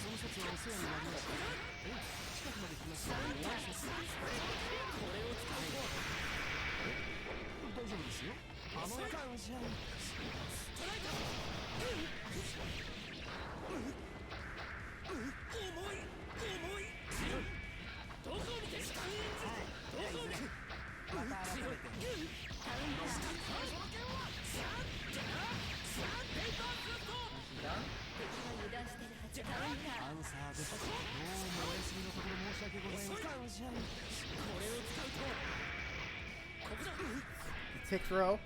S2: その説はお世話になりました。近くまで来ましたのでご挨拶です。これを使うと大丈夫ですよ。あの感謝。
S1: 油断してるはず。カウンター。
S2: アンサーです。どうもお休みのところ申し訳ございません。感謝。これを使うと。
S3: tick throw.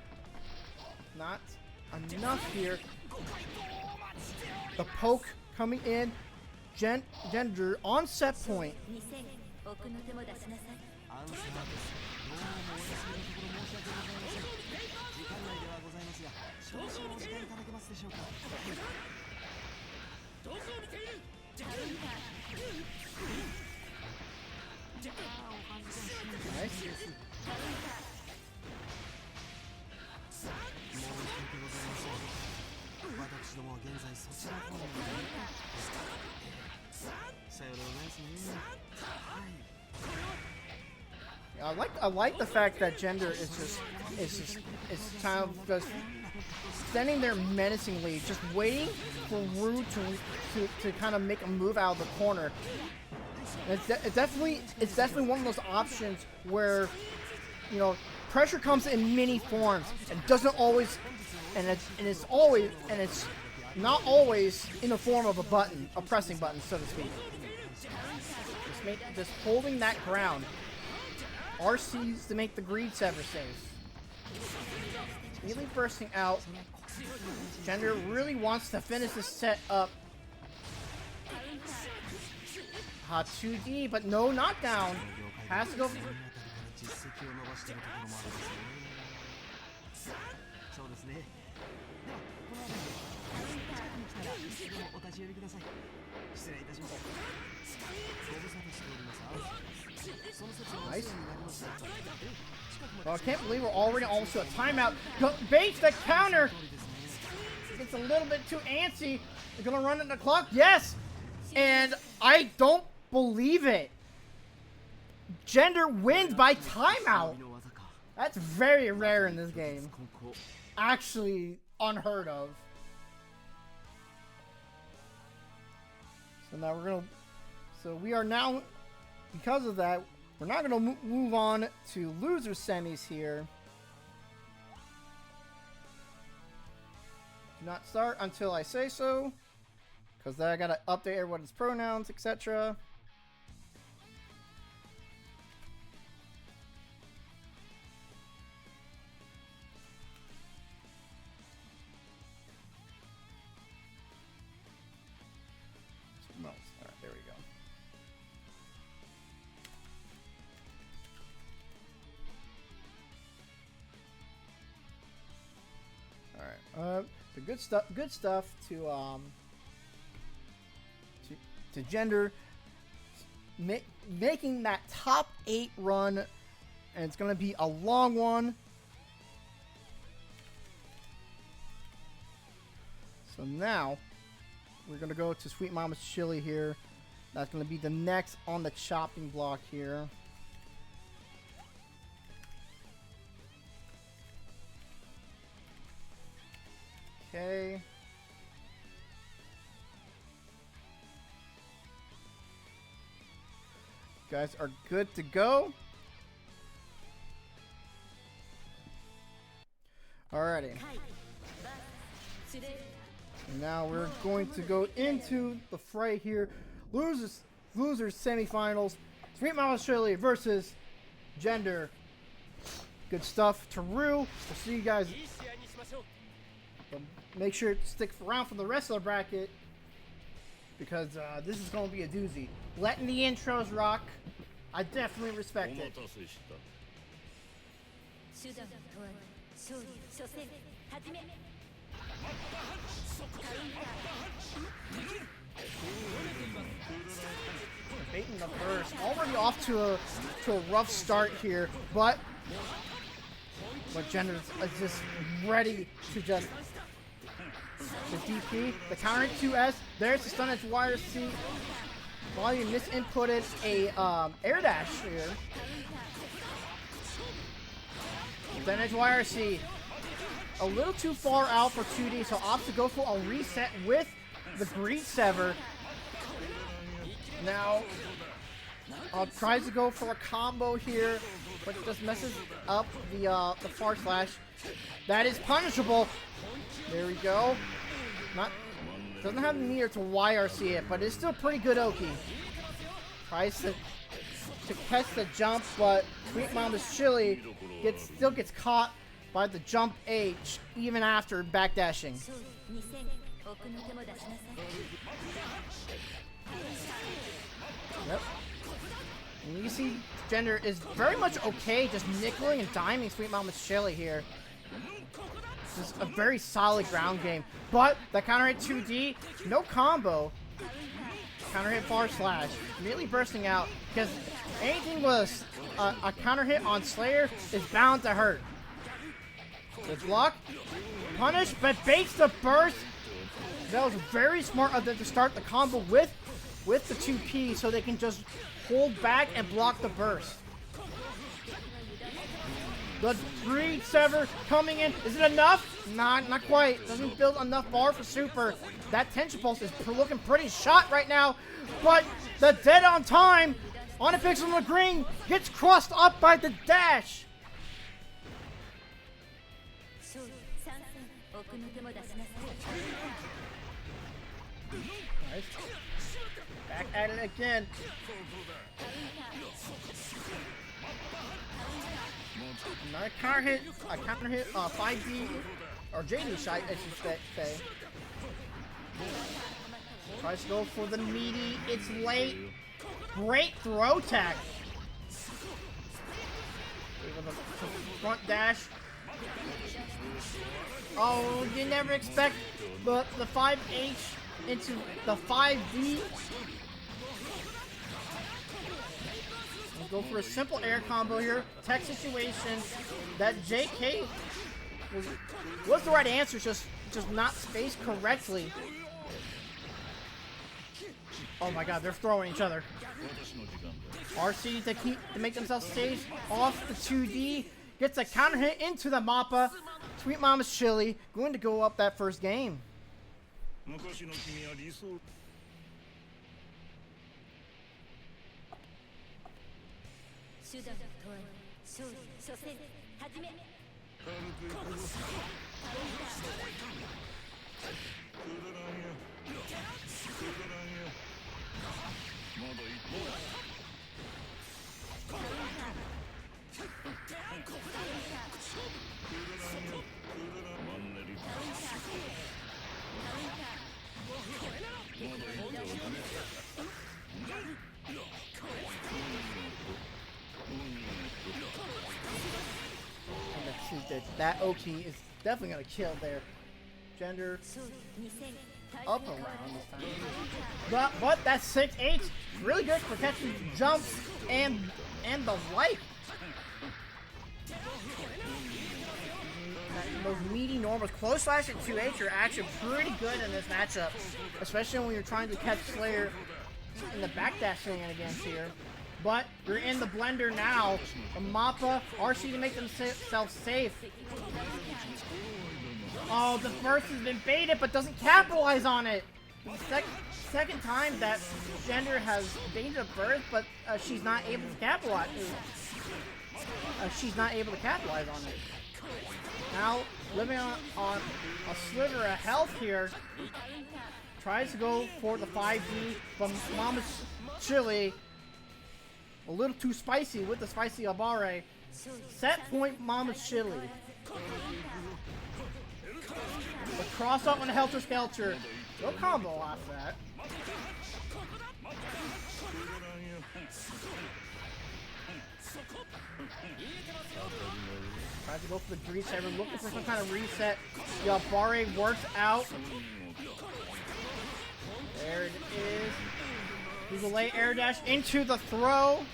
S3: Not enough here. The poke coming in. Gender on set point.
S1: 2戦。奥の手も出しなさい。
S2: アンサーです。どうもお休みのところ申し訳ございません。時間内ではございますが、少々お時間いただけますでしょうか。
S1: カウンター。
S3: Nice.
S1: カウンター。
S2: 申し訳ございません。私どもは現在そちら方面に。さようでございますね。はい。
S3: I like the fact that Gender is kind of just standing there menacingly, just waiting for Rue to kind of make a move out of the corner. And it's definitely one of those options where, you know, pressure comes in many forms and doesn't always, and it's not always in the form of a button, a pressing button, so to speak. Just holding that ground. RC's to make the Greed Sever safe. Immediately bursting out. Gender really wants to finish this set up. 2D, but no knockdown. Has to go.
S2: 実績を伸ばしているところもあるんですね。そうですね。ではこの辺りで近くに来たらいつでもお立ち寄りください。失礼いたします。ご無沙汰しておりますアンサーです。その説はお世話になりました。近くま
S3: Well, I
S2: で
S3: can't believe we're already almost to a timeout. Bates the counter. It's a little bit too antsy. They're gonna run at the clock. Yes, and I don't believe it. Gender wins by timeout. That's very rare in this game. Actually unheard of. So now we are now, because of that, we're not gonna move on to loser semis here. Do not start until I say so, because then I gotta update everyone's pronouns, etc. Alright, there we go. Alright, the good stuff to Gender making that top 8 run, and it's gonna be a long one. So now we're gonna go to Sweet Mama's Chili here. That's gonna be the next on the chopping block here. Okay. You guys are good to go. Alrighty. And now we're going to go into the fray here. Losers semifinals. Sweet Mama's Chili versus Gender. Good stuff. Taru. We'll see you guys. Make sure to stick around for the rest of the bracket, because this is going to be a doozy. Letting the intros rock. I definitely respect it. Baiting the burst. Already off to a rough start here, but Gender is just ready to just the DP, the counter 2S. There's the stun edge wire C. Volume misinputted a air dash here. Stun edge wire C. A little too far out for 2D, so opts to go for a reset with the Greed Sever. Now, tries to go for a combo here, but just messes up the far slash. That is punishable. There we go. Doesn't have the meter to YRC it, but it's still pretty good Oki. Tries to catch the jump, but Sweet Mama's Chili still gets caught by the jump H even after backdashing. Yep. And you see Gender is very much okay just nickeling and diming Sweet Mama's Chili here. Just a very solid ground game. But the counter hit 2D, no combo. Counter hit far slash, immediately bursting out, because anything with a counter hit on Slayer is bound to hurt. Good block. Punish, but baits the burst. That was very smart of them to start the combo with the 2P so they can just hold back and block the burst. The Greed Sever coming in. Is it enough? Not quite. Doesn't build enough bar for Super. That Tension Pulse is looking pretty shot right now. But the dead on time on a pixel on the green gets crossed up by the dash. Nice. Back at it again. Another counter hit, 5D, or JD shot, I should say. Tries to go for the meaty, it's late. Great throw tech. The front dash. Oh, you never expect the 5H into the 5D. Go for a simple air combo here. Tech situation that JK was the right answer, just not spaced correctly. Oh my god, they're throwing each other. RC to make themselves safe off the 2D. Gets a counter hit into the Mappa. Sweet Mama's Chili going to go up that first game.
S4: 昔の君は理想
S1: 手段を問わぬ勝利初戦始め
S4: 軽くいくぞくだらんよくだらんよまだ一歩くだらんよくだらんマンネリまだ一歩
S3: And that Oki is definitely going to kill their Gender
S1: 勝利2戦
S3: up around this time. But that 6H really good for catching jumps and the like. Those meaty normals, close slash and 2H are actually pretty good in this matchup, especially when you're trying to catch Slayer in the backdash shenanigans here. But you're in the blender now. A Mappa, RC to make themselves safe. Oh, the first has been baited, but doesn't capitalize on it. The second time that Gender has baited a burst, but she's not able to capitalize. She's not able to capitalize on it. Now, living on a sliver of health here. Tries to go for the 5D, but Mama's Chili a little too spicy with the spicy Abare. Set point Mama's Chili. The cross up on the Helter Skelter. No combo after that. Tries to go for the Grease Saver, looking for some kind of reset. The Abare works out. There it is. He's a late air dash into the throw.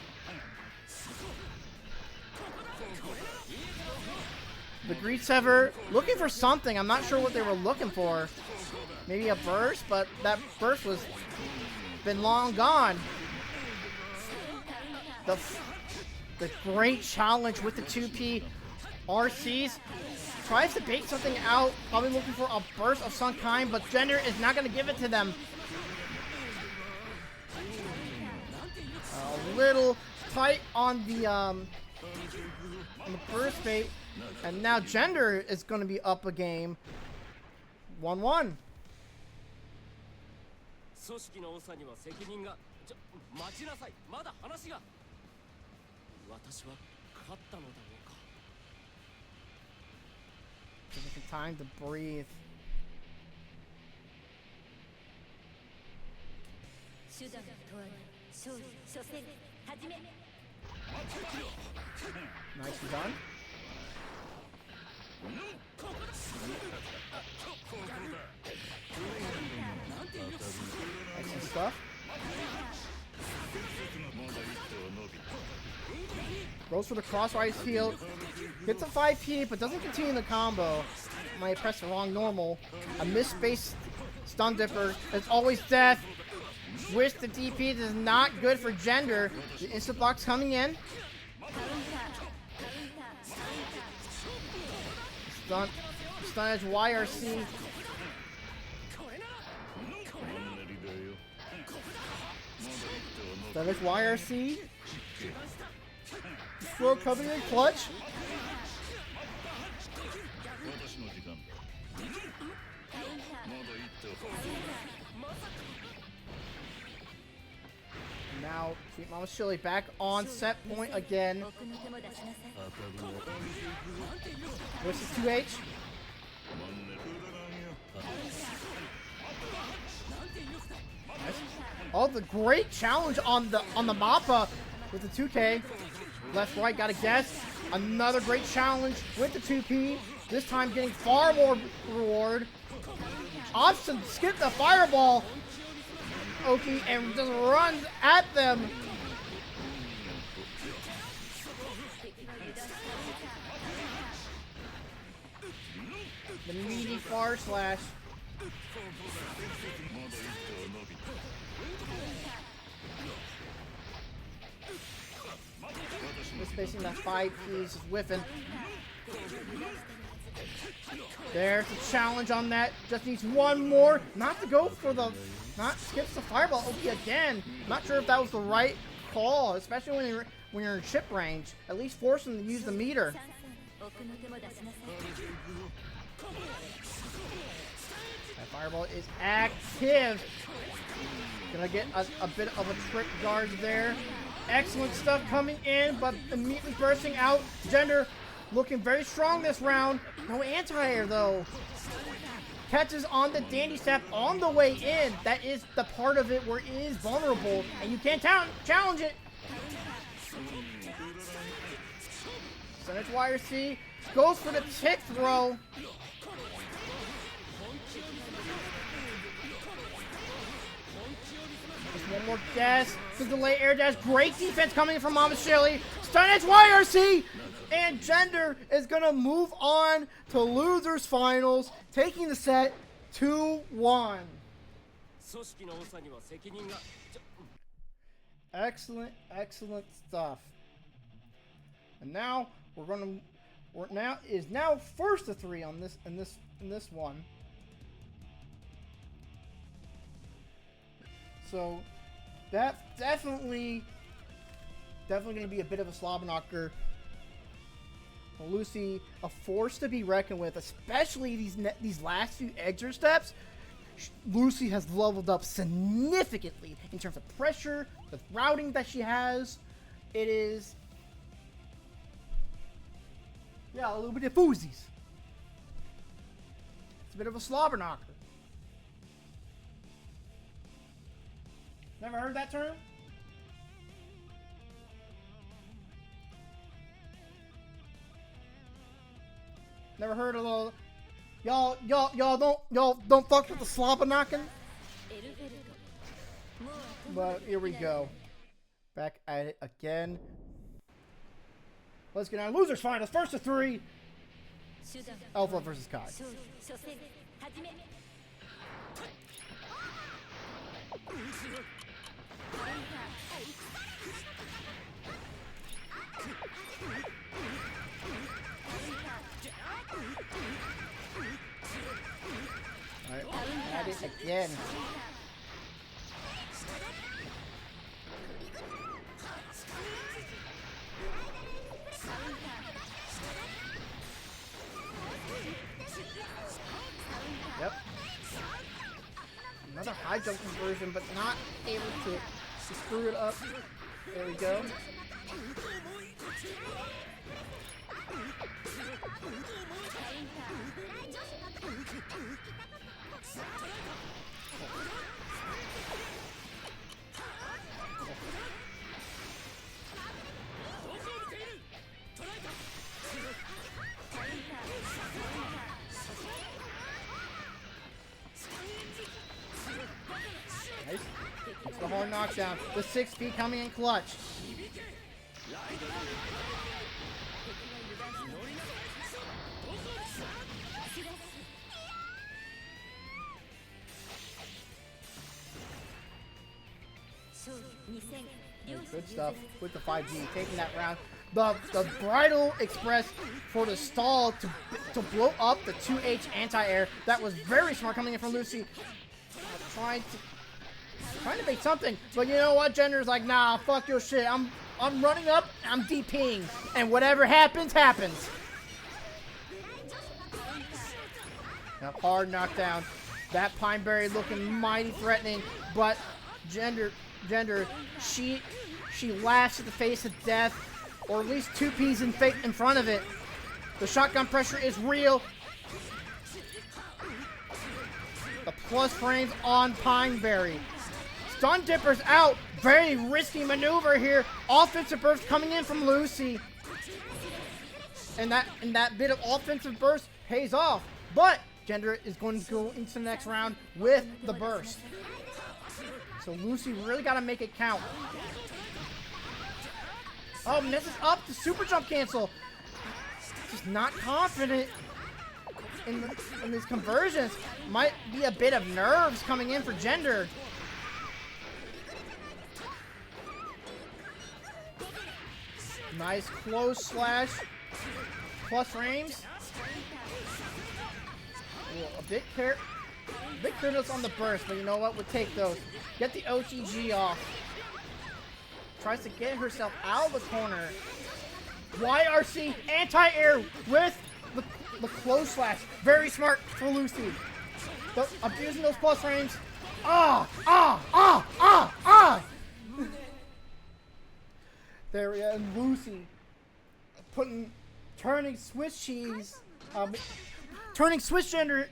S3: The Grease Sever looking for something. I'm not sure what they were looking for. Maybe a burst, but that burst was been long gone. The great challenge with the 2P RCs. Tries to bait something out, probably looking for a burst of some kind, but Gender is not going to give it to them. A little tight on the burst bait, and now Gender is going to be up a game. 1-1.
S5: 組織の長には責任が待ちなさいまだ話が私は勝ったのだろうか
S3: Taking some time to breathe.
S1: 手段を問わぬ勝利初戦始め
S3: Nicely done. Excellent stuff. Goes for the crosswise field. Gets a 5P, but doesn't continue the combo. Might press the wrong normal. A misspace stun dipper. It's always death. Wish the DP. This is not good for Gender. The instant block's coming in. Stun edge YRC. Stun edge YRC. Throw coming in clutch. Now, Sweet Mama's Chili back on set point again. Versus 2H. Oh, the great challenge on the Mappa with the 2K. Left, right, gotta guess. Another great challenge with the 2P. This time getting far more reward. Option skip the fireball. Oki and just runs at them. The meaty far slash Just facing that 5-piece is whiffing. There's the challenge on that. Just needs one more. Not to go for the... Not skips the fireball. Okay, again. Not sure if that was the right call, especially when you're in chip range. At least force him to use the meter. That fireball is active. Gonna get a bit of a trick guard there. Excellent stuff coming in, but immediately bursting out. Gender looking very strong this round. No anti-air though. Catches on the Dandy Staff on the way in. That is the part of it where it is vulnerable, and you can't challenge it. Percentage YRC goes for the tick throw. Just one more dash. The delay air dash. Great defense coming from Mama Shelly. Stun edge YRC. And Gender is going to move on to losers finals, taking the set 2-1. Excellent, excellent stuff. And now we're now first to 3 on this in this one. So that's definitely going to be a bit of a slob knocker. Lucy, a force to be reckoned with, especially these last few extra steps. Lucy has leveled up significantly in terms of pressure, the routing that she has. It is, yeah, a little bit of foozies. It's a bit of a slobber knocker. Never heard that term? Never heard of the y'all don't fuck with the slobber knocking. But here we go. Back at it again. Let's get on losers finals. First to 3. Alpha versus Kai. Alright, at it again. Yep. Another high jump conversion, but not able to screw it up. There we go. Nice. It's the hard knockdown. The 6P coming in clutch. Good stuff with the 5G, taking that round. The Bridal Express for the stall to blow up the 2H anti-air. That was very smart coming in from Lucy. Trying to make something, but you know what? Gender's like, nah, fuck your shit. I'm running up, I'm DPing, and whatever happens, happens. Now hard knockdown. That Pineberry looking mighty threatening, but Gender, she laughs at the face of death, or at least 2Ps in front of it. The shotgun pressure is real. The plus frames on Pineberry. Stun Dipper's out. Very risky maneuver here. Offensive burst coming in from Lucy. And that bit of offensive burst pays off. But Gender is going to go into the next round with the burst. So Lucy really got to make it count. Oh, misses up the super jump cancel. Just not confident. in these conversions might be a bit of nerves coming in for Gender. Nice close slash. Plus frames. Ooh, a bit careless on the burst, but you know what? We'll take those. Get the OTG off. Tries to get herself out of the corner. YRC anti-air with the close slash. Very smart for Lucy. Abusing those plus frames. There we go. And Lucy turning Swiss cheese. Turning Swiss Gender.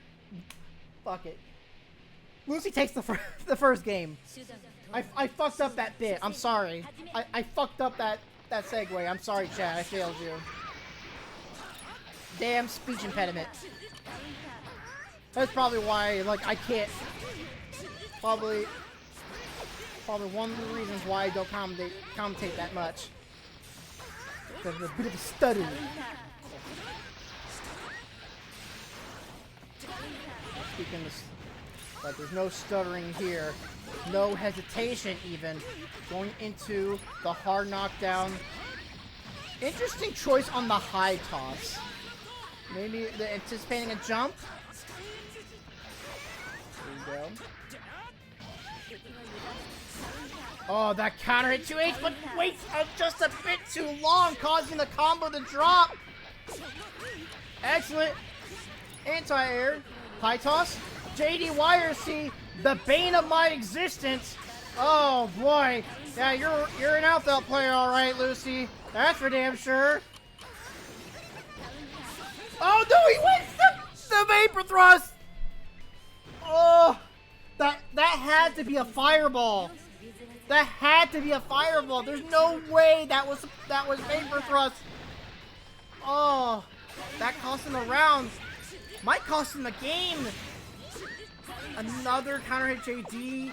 S3: Fuck it. Lucy takes the first game. I fucked up that bit. I'm sorry. I fucked up that segue. I'm sorry, chat. I failed you. Damn speech impediment. That's probably why, like, I can't. Probably one of the reasons why I don't commentate that much. There's a bit of a stutter. Speaking of, but there's no stuttering here. No hesitation even. Going into the hard knockdown. Interesting choice on the high toss. Maybe they're anticipating a jump. There you go. Oh, that counter hit 2H, but waits just a bit too long, causing the combo to drop. Excellent. Anti-air. High toss. JDYRC, the bane of my existence. Oh boy. Yeah, you're an outfield player, all right, Lucy. That's for damn sure. Oh no, he wins the vapor thrust. Oh, that had to be a fireball. That had to be a fireball. There's no way that was vapor thrust. Oh, that cost him the round. Might cost him the game. Another counter hit JD.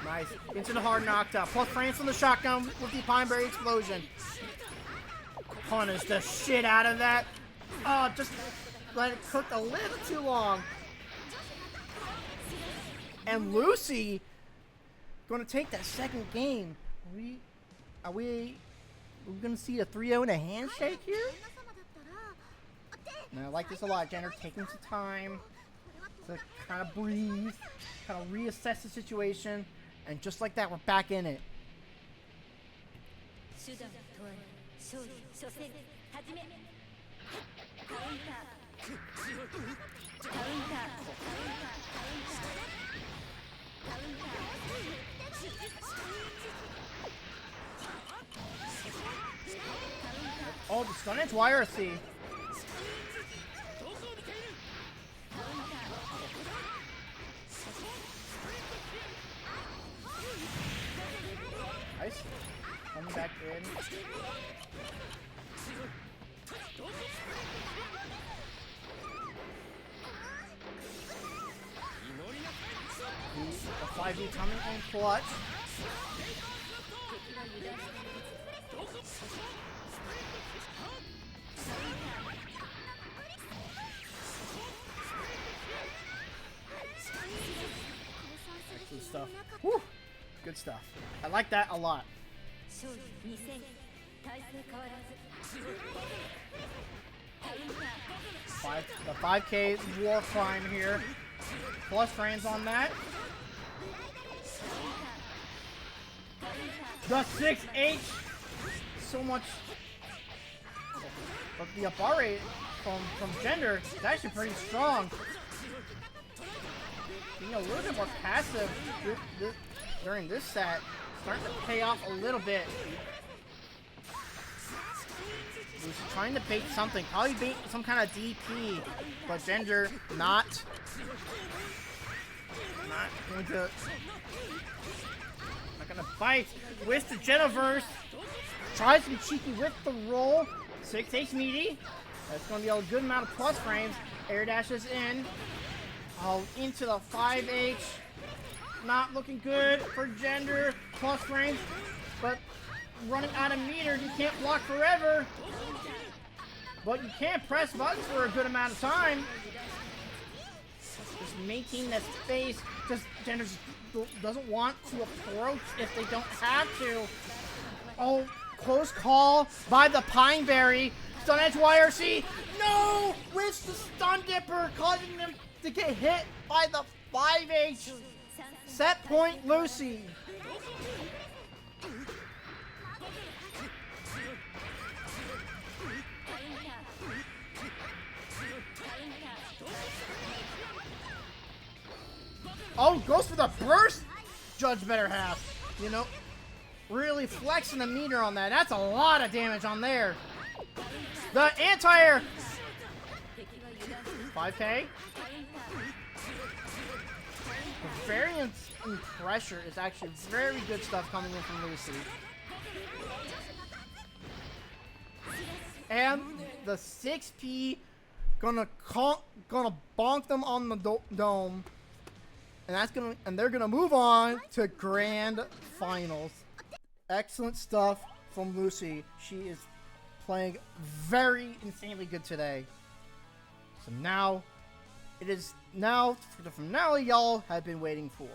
S3: Nice. Into the hard knockdown. Plus France on the shotgun with the Pineberry explosion. Punish the shit out of that. Oh, just let it cook a little too long. And Lucy going to take that second game. Are we going to see a 3-0 and a handshake here? Now, I like this a lot. Jenner taking some time to kind of breathe, kind of reassess the situation, and just like that, we're back in it. Oh, the stun into YRC. Nice. Coming back in. The 5V coming in clutch. Excellent stuff. Woo! Good stuff. I like that a lot. The 5K war crime here. Plus frames on that. The 6H. So much. But the up bar rate from Gender is actually pretty strong. Being a little bit more passive during this set. Starting to pay off a little bit. He's trying to bait something. Probably bait some kind of DP. But Gender not going to... Not gonna bite. With the Genoverse. Tries to be cheeky with the roll. 6H meaty. That's gonna be a good amount of plus frames. Air dashes in. Oh, into the 5H. Not looking good for Gender. Plus frames. But running out of meter. You can't block forever. But you can't press buttons for a good amount of time. Just maintain that space. Gender just doesn't want to approach if they don't have to. Oh, close call by the Pineberry. Stun Edge YRC. No! With the Stun Dipper, causing them to get hit by the 5H. Set point Lucy. Oh, goes for the burst? Judge better have. You know, really flexing the meter on that. That's a lot of damage on there. The anti-air. 5K. The variance in pressure is actually very good stuff coming in from Lucy. And the 6P gonna bonk them on the dome. And they're gonna move on to grand finals. Excellent stuff from Lucy. She is playing very insanely good today. So now, it is now for the finale y'all have been waiting for.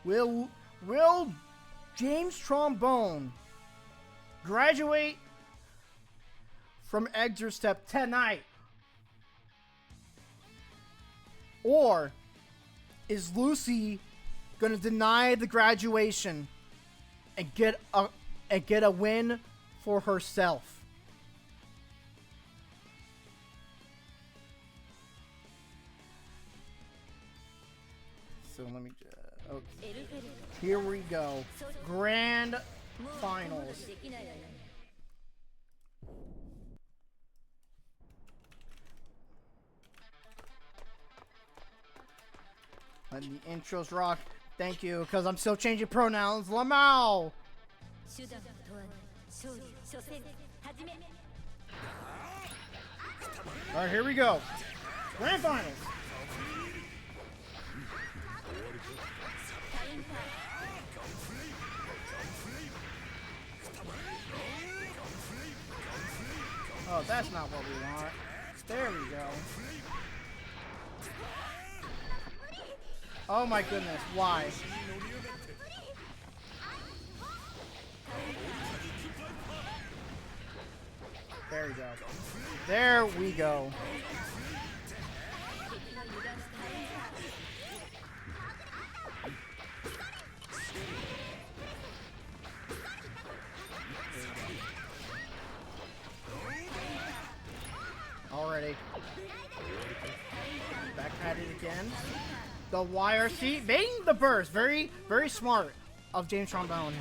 S3: Will James Trombone graduate from Exeter Step tonight? Or is Lucy gonna deny the graduation and get a win for herself? So let me okay. Here we go. Grand finals. Let the intros rock. Thank you, because I'm still changing pronouns. Lamau! Alright, here we go. Grand finals. Oh, that's not what we want. There we go. Oh my goodness, why? There we go. There we go. Already. Back at it again. The YRC baiting the burst. Very, very smart of James Trombone.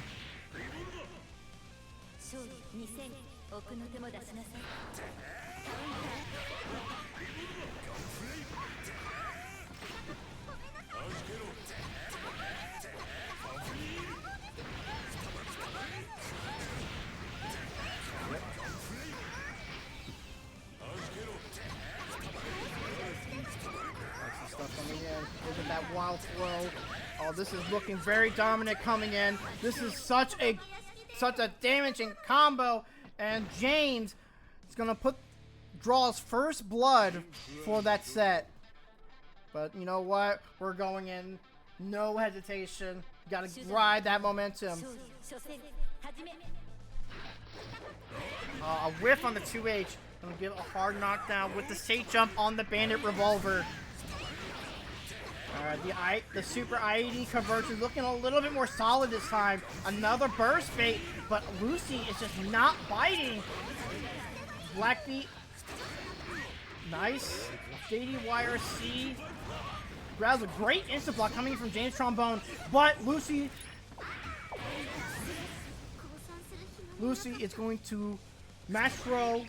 S3: Look at that wild throw. Oh, this is looking very dominant coming in. This is such a damaging combo, and James is gonna draw his first blood for that set. But you know what? We're going in, no hesitation. Gotta ride that momentum. A whiff on the 2H. Gonna give a hard knockdown with the safe jump on the Bandit Revolver. The super IED conversion looking a little bit more solid this time. Another burst bait, but Lucy is just not biting. Blackbeat. Nice. JD YRC. Grabs a great instant block coming from James Trombone, but Lucy is going to match throw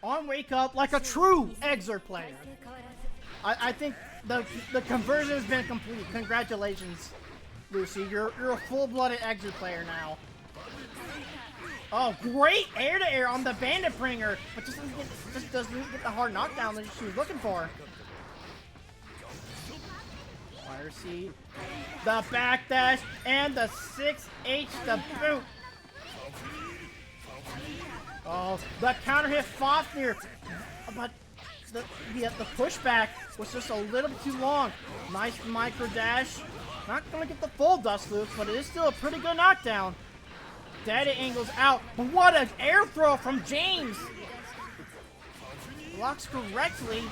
S3: on wake up like a true Exer player. I think the conversion has been complete. Congratulations, Lucy. You're a full-blooded Exer player now. Oh, great air-to-air on the Bandit Bringer, but just doesn't get the hard knockdown that she was looking for. YRC, the backdash, and the 6H, the boot. Oh, the counter hit Fafnir, but the pushback was just a little bit too long. Nice micro dash. Not gonna get the full dust loop, but it is still a pretty good knockdown. Data angles out. But what an air throw from James! Blocks correctly.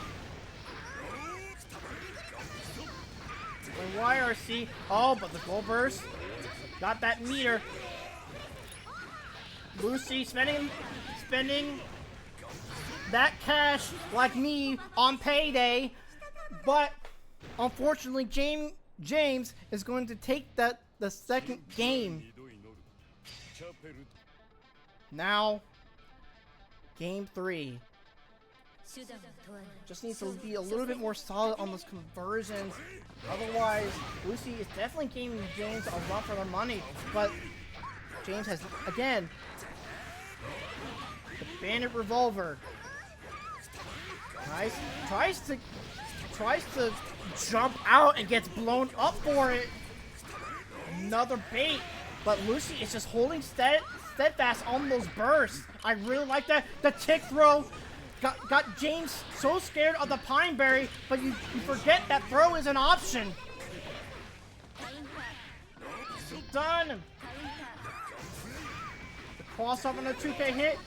S3: And YRC. Oh, but the goal burst. Got that meter. Lucy spending that cash like me on payday. But unfortunately, James is going to take the second game. Now, game 3. Just needs to be a little bit more solid on those conversions. Otherwise, Lucy is definitely giving James a run for their money. But James has, again, the Bandit Revolver. Nice. Tries to jump out and gets blown up for it. Another bait. But Lucy is just holding steadfast on those bursts. I really like that. The tick throw got James so scared of the Pineberry, but you forget that throw is an option. Done. The cross up on the 2K hit.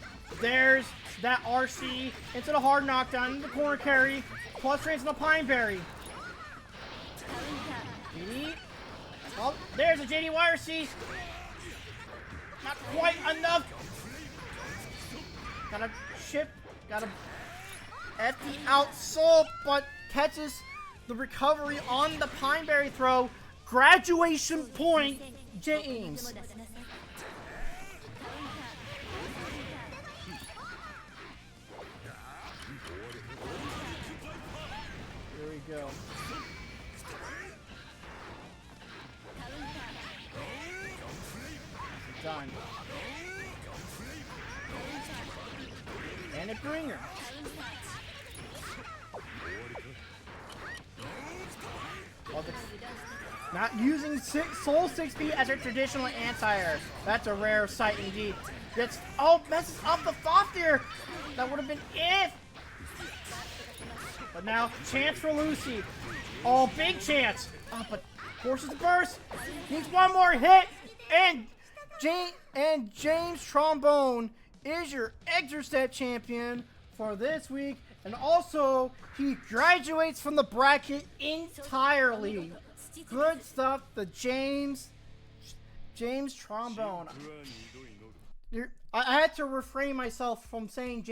S3: There's that RC into the hard knockdown, into the corner carry, plus raise on the Pineberry. Oh, there's a JD YRC. Not quite enough. Gotta chip, gotta FD out Soul, but catches the recovery on the Pineberry throw. Graduation point, James. Here we go. Done. And a bringer. Oh, not using Soul 6B as a traditional anti-air. That's a rare sight indeed. Gets, oh, messes up the Fafnir. That would have been it. But now, chance for Lucy. Oh, big chance. Oh, but forces the burst. Needs one more hit. And James Trombone is your Exerstep champion for this week. And also, he graduates from the bracket entirely. Good stuff, the James Trombone. I had to refrain myself from saying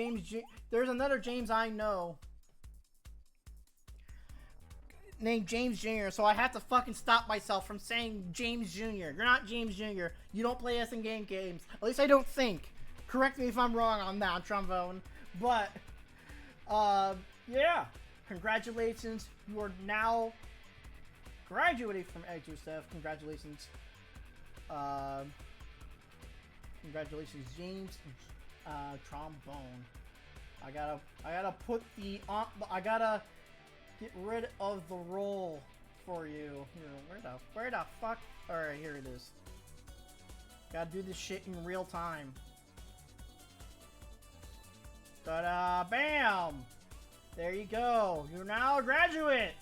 S3: there's another James I know named James Jr., so I have to fucking stop myself from saying James Jr. You're not James Jr. You don't play SN games. At least I don't think. Correct me if I'm wrong on that, Trombone. But, yeah. Congratulations. You are now graduating from Exerstep. Congratulations. Congratulations, James Trombone. I gotta put the I gotta get rid of the roll for you. Here, where the fuck? All right, here it is. Gotta do this shit in real time. Ta-da! Bam! There you go. You're now a graduate.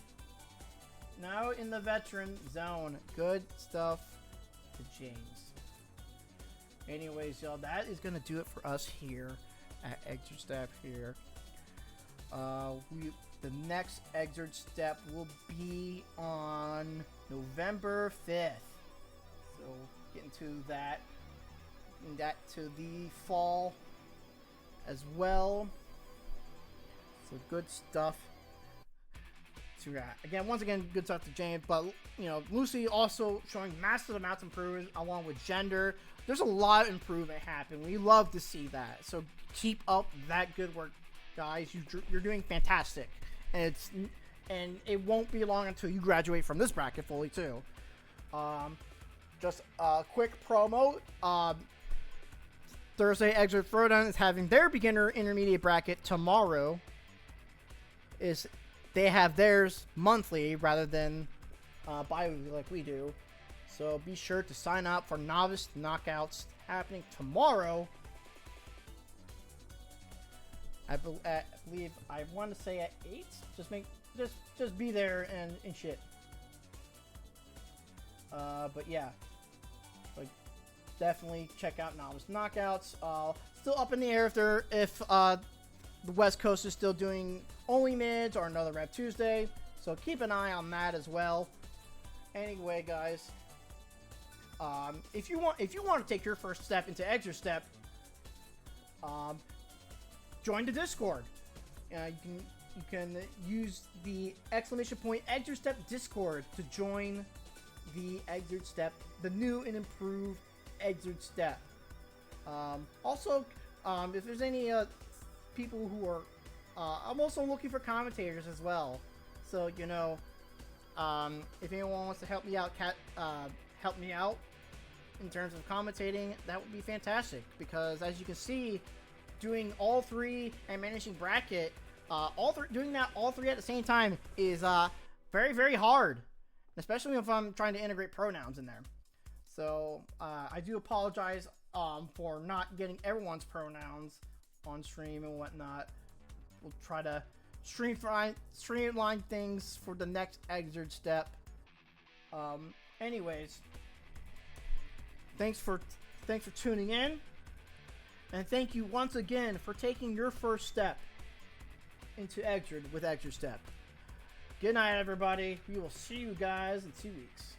S3: Now in the veteran zone. Good stuff to James. Anyways, y'all, that is gonna do it for us here at Exerstep here. The next Exerstep will be on November 5th. So getting to that to the fall as well. So good stuff to that. Once again, good stuff to James. But you know, Lucy also showing massive amounts of improvement along with Gender. There's a lot of improvement happening. We love to see that. So keep up that good work, guys. You're doing fantastic, and it won't be long until you graduate from this bracket fully too. Just a quick promo. Thursday Exert Throwdown is having their beginner intermediate bracket tomorrow. They have theirs monthly rather than bi-weekly like we do. So be sure to sign up for Novice Knockouts happening tomorrow. I believe I want to say at 8. Just be there and shit. But yeah, like definitely check out Novice Knockouts. Still up in the air if the West Coast is still doing only mids or another Rev Tuesday. So keep an eye on that as well. Anyway, guys, if you want to take your first step into Extra Step, join the Discord. You can use the !Extra Step Discord to join the Extra Step, the new and improved Extra Step. Also, if there's any people who are, I'm also looking for commentators as well. So you know, if anyone wants to help me out, help me out in terms of commentating, that would be fantastic. Because as you can see, doing all three and managing bracket, doing all three at the same time is very, very hard, especially if I'm trying to integrate pronouns in there. So I do apologize for not getting everyone's pronouns on stream and whatnot. We'll try to streamline things for the next Exert Step. Anyways, thanks for tuning in, and thank you once again for taking your first step into Exert with Extra Step. Good night, everybody. We will see you guys in 2 weeks.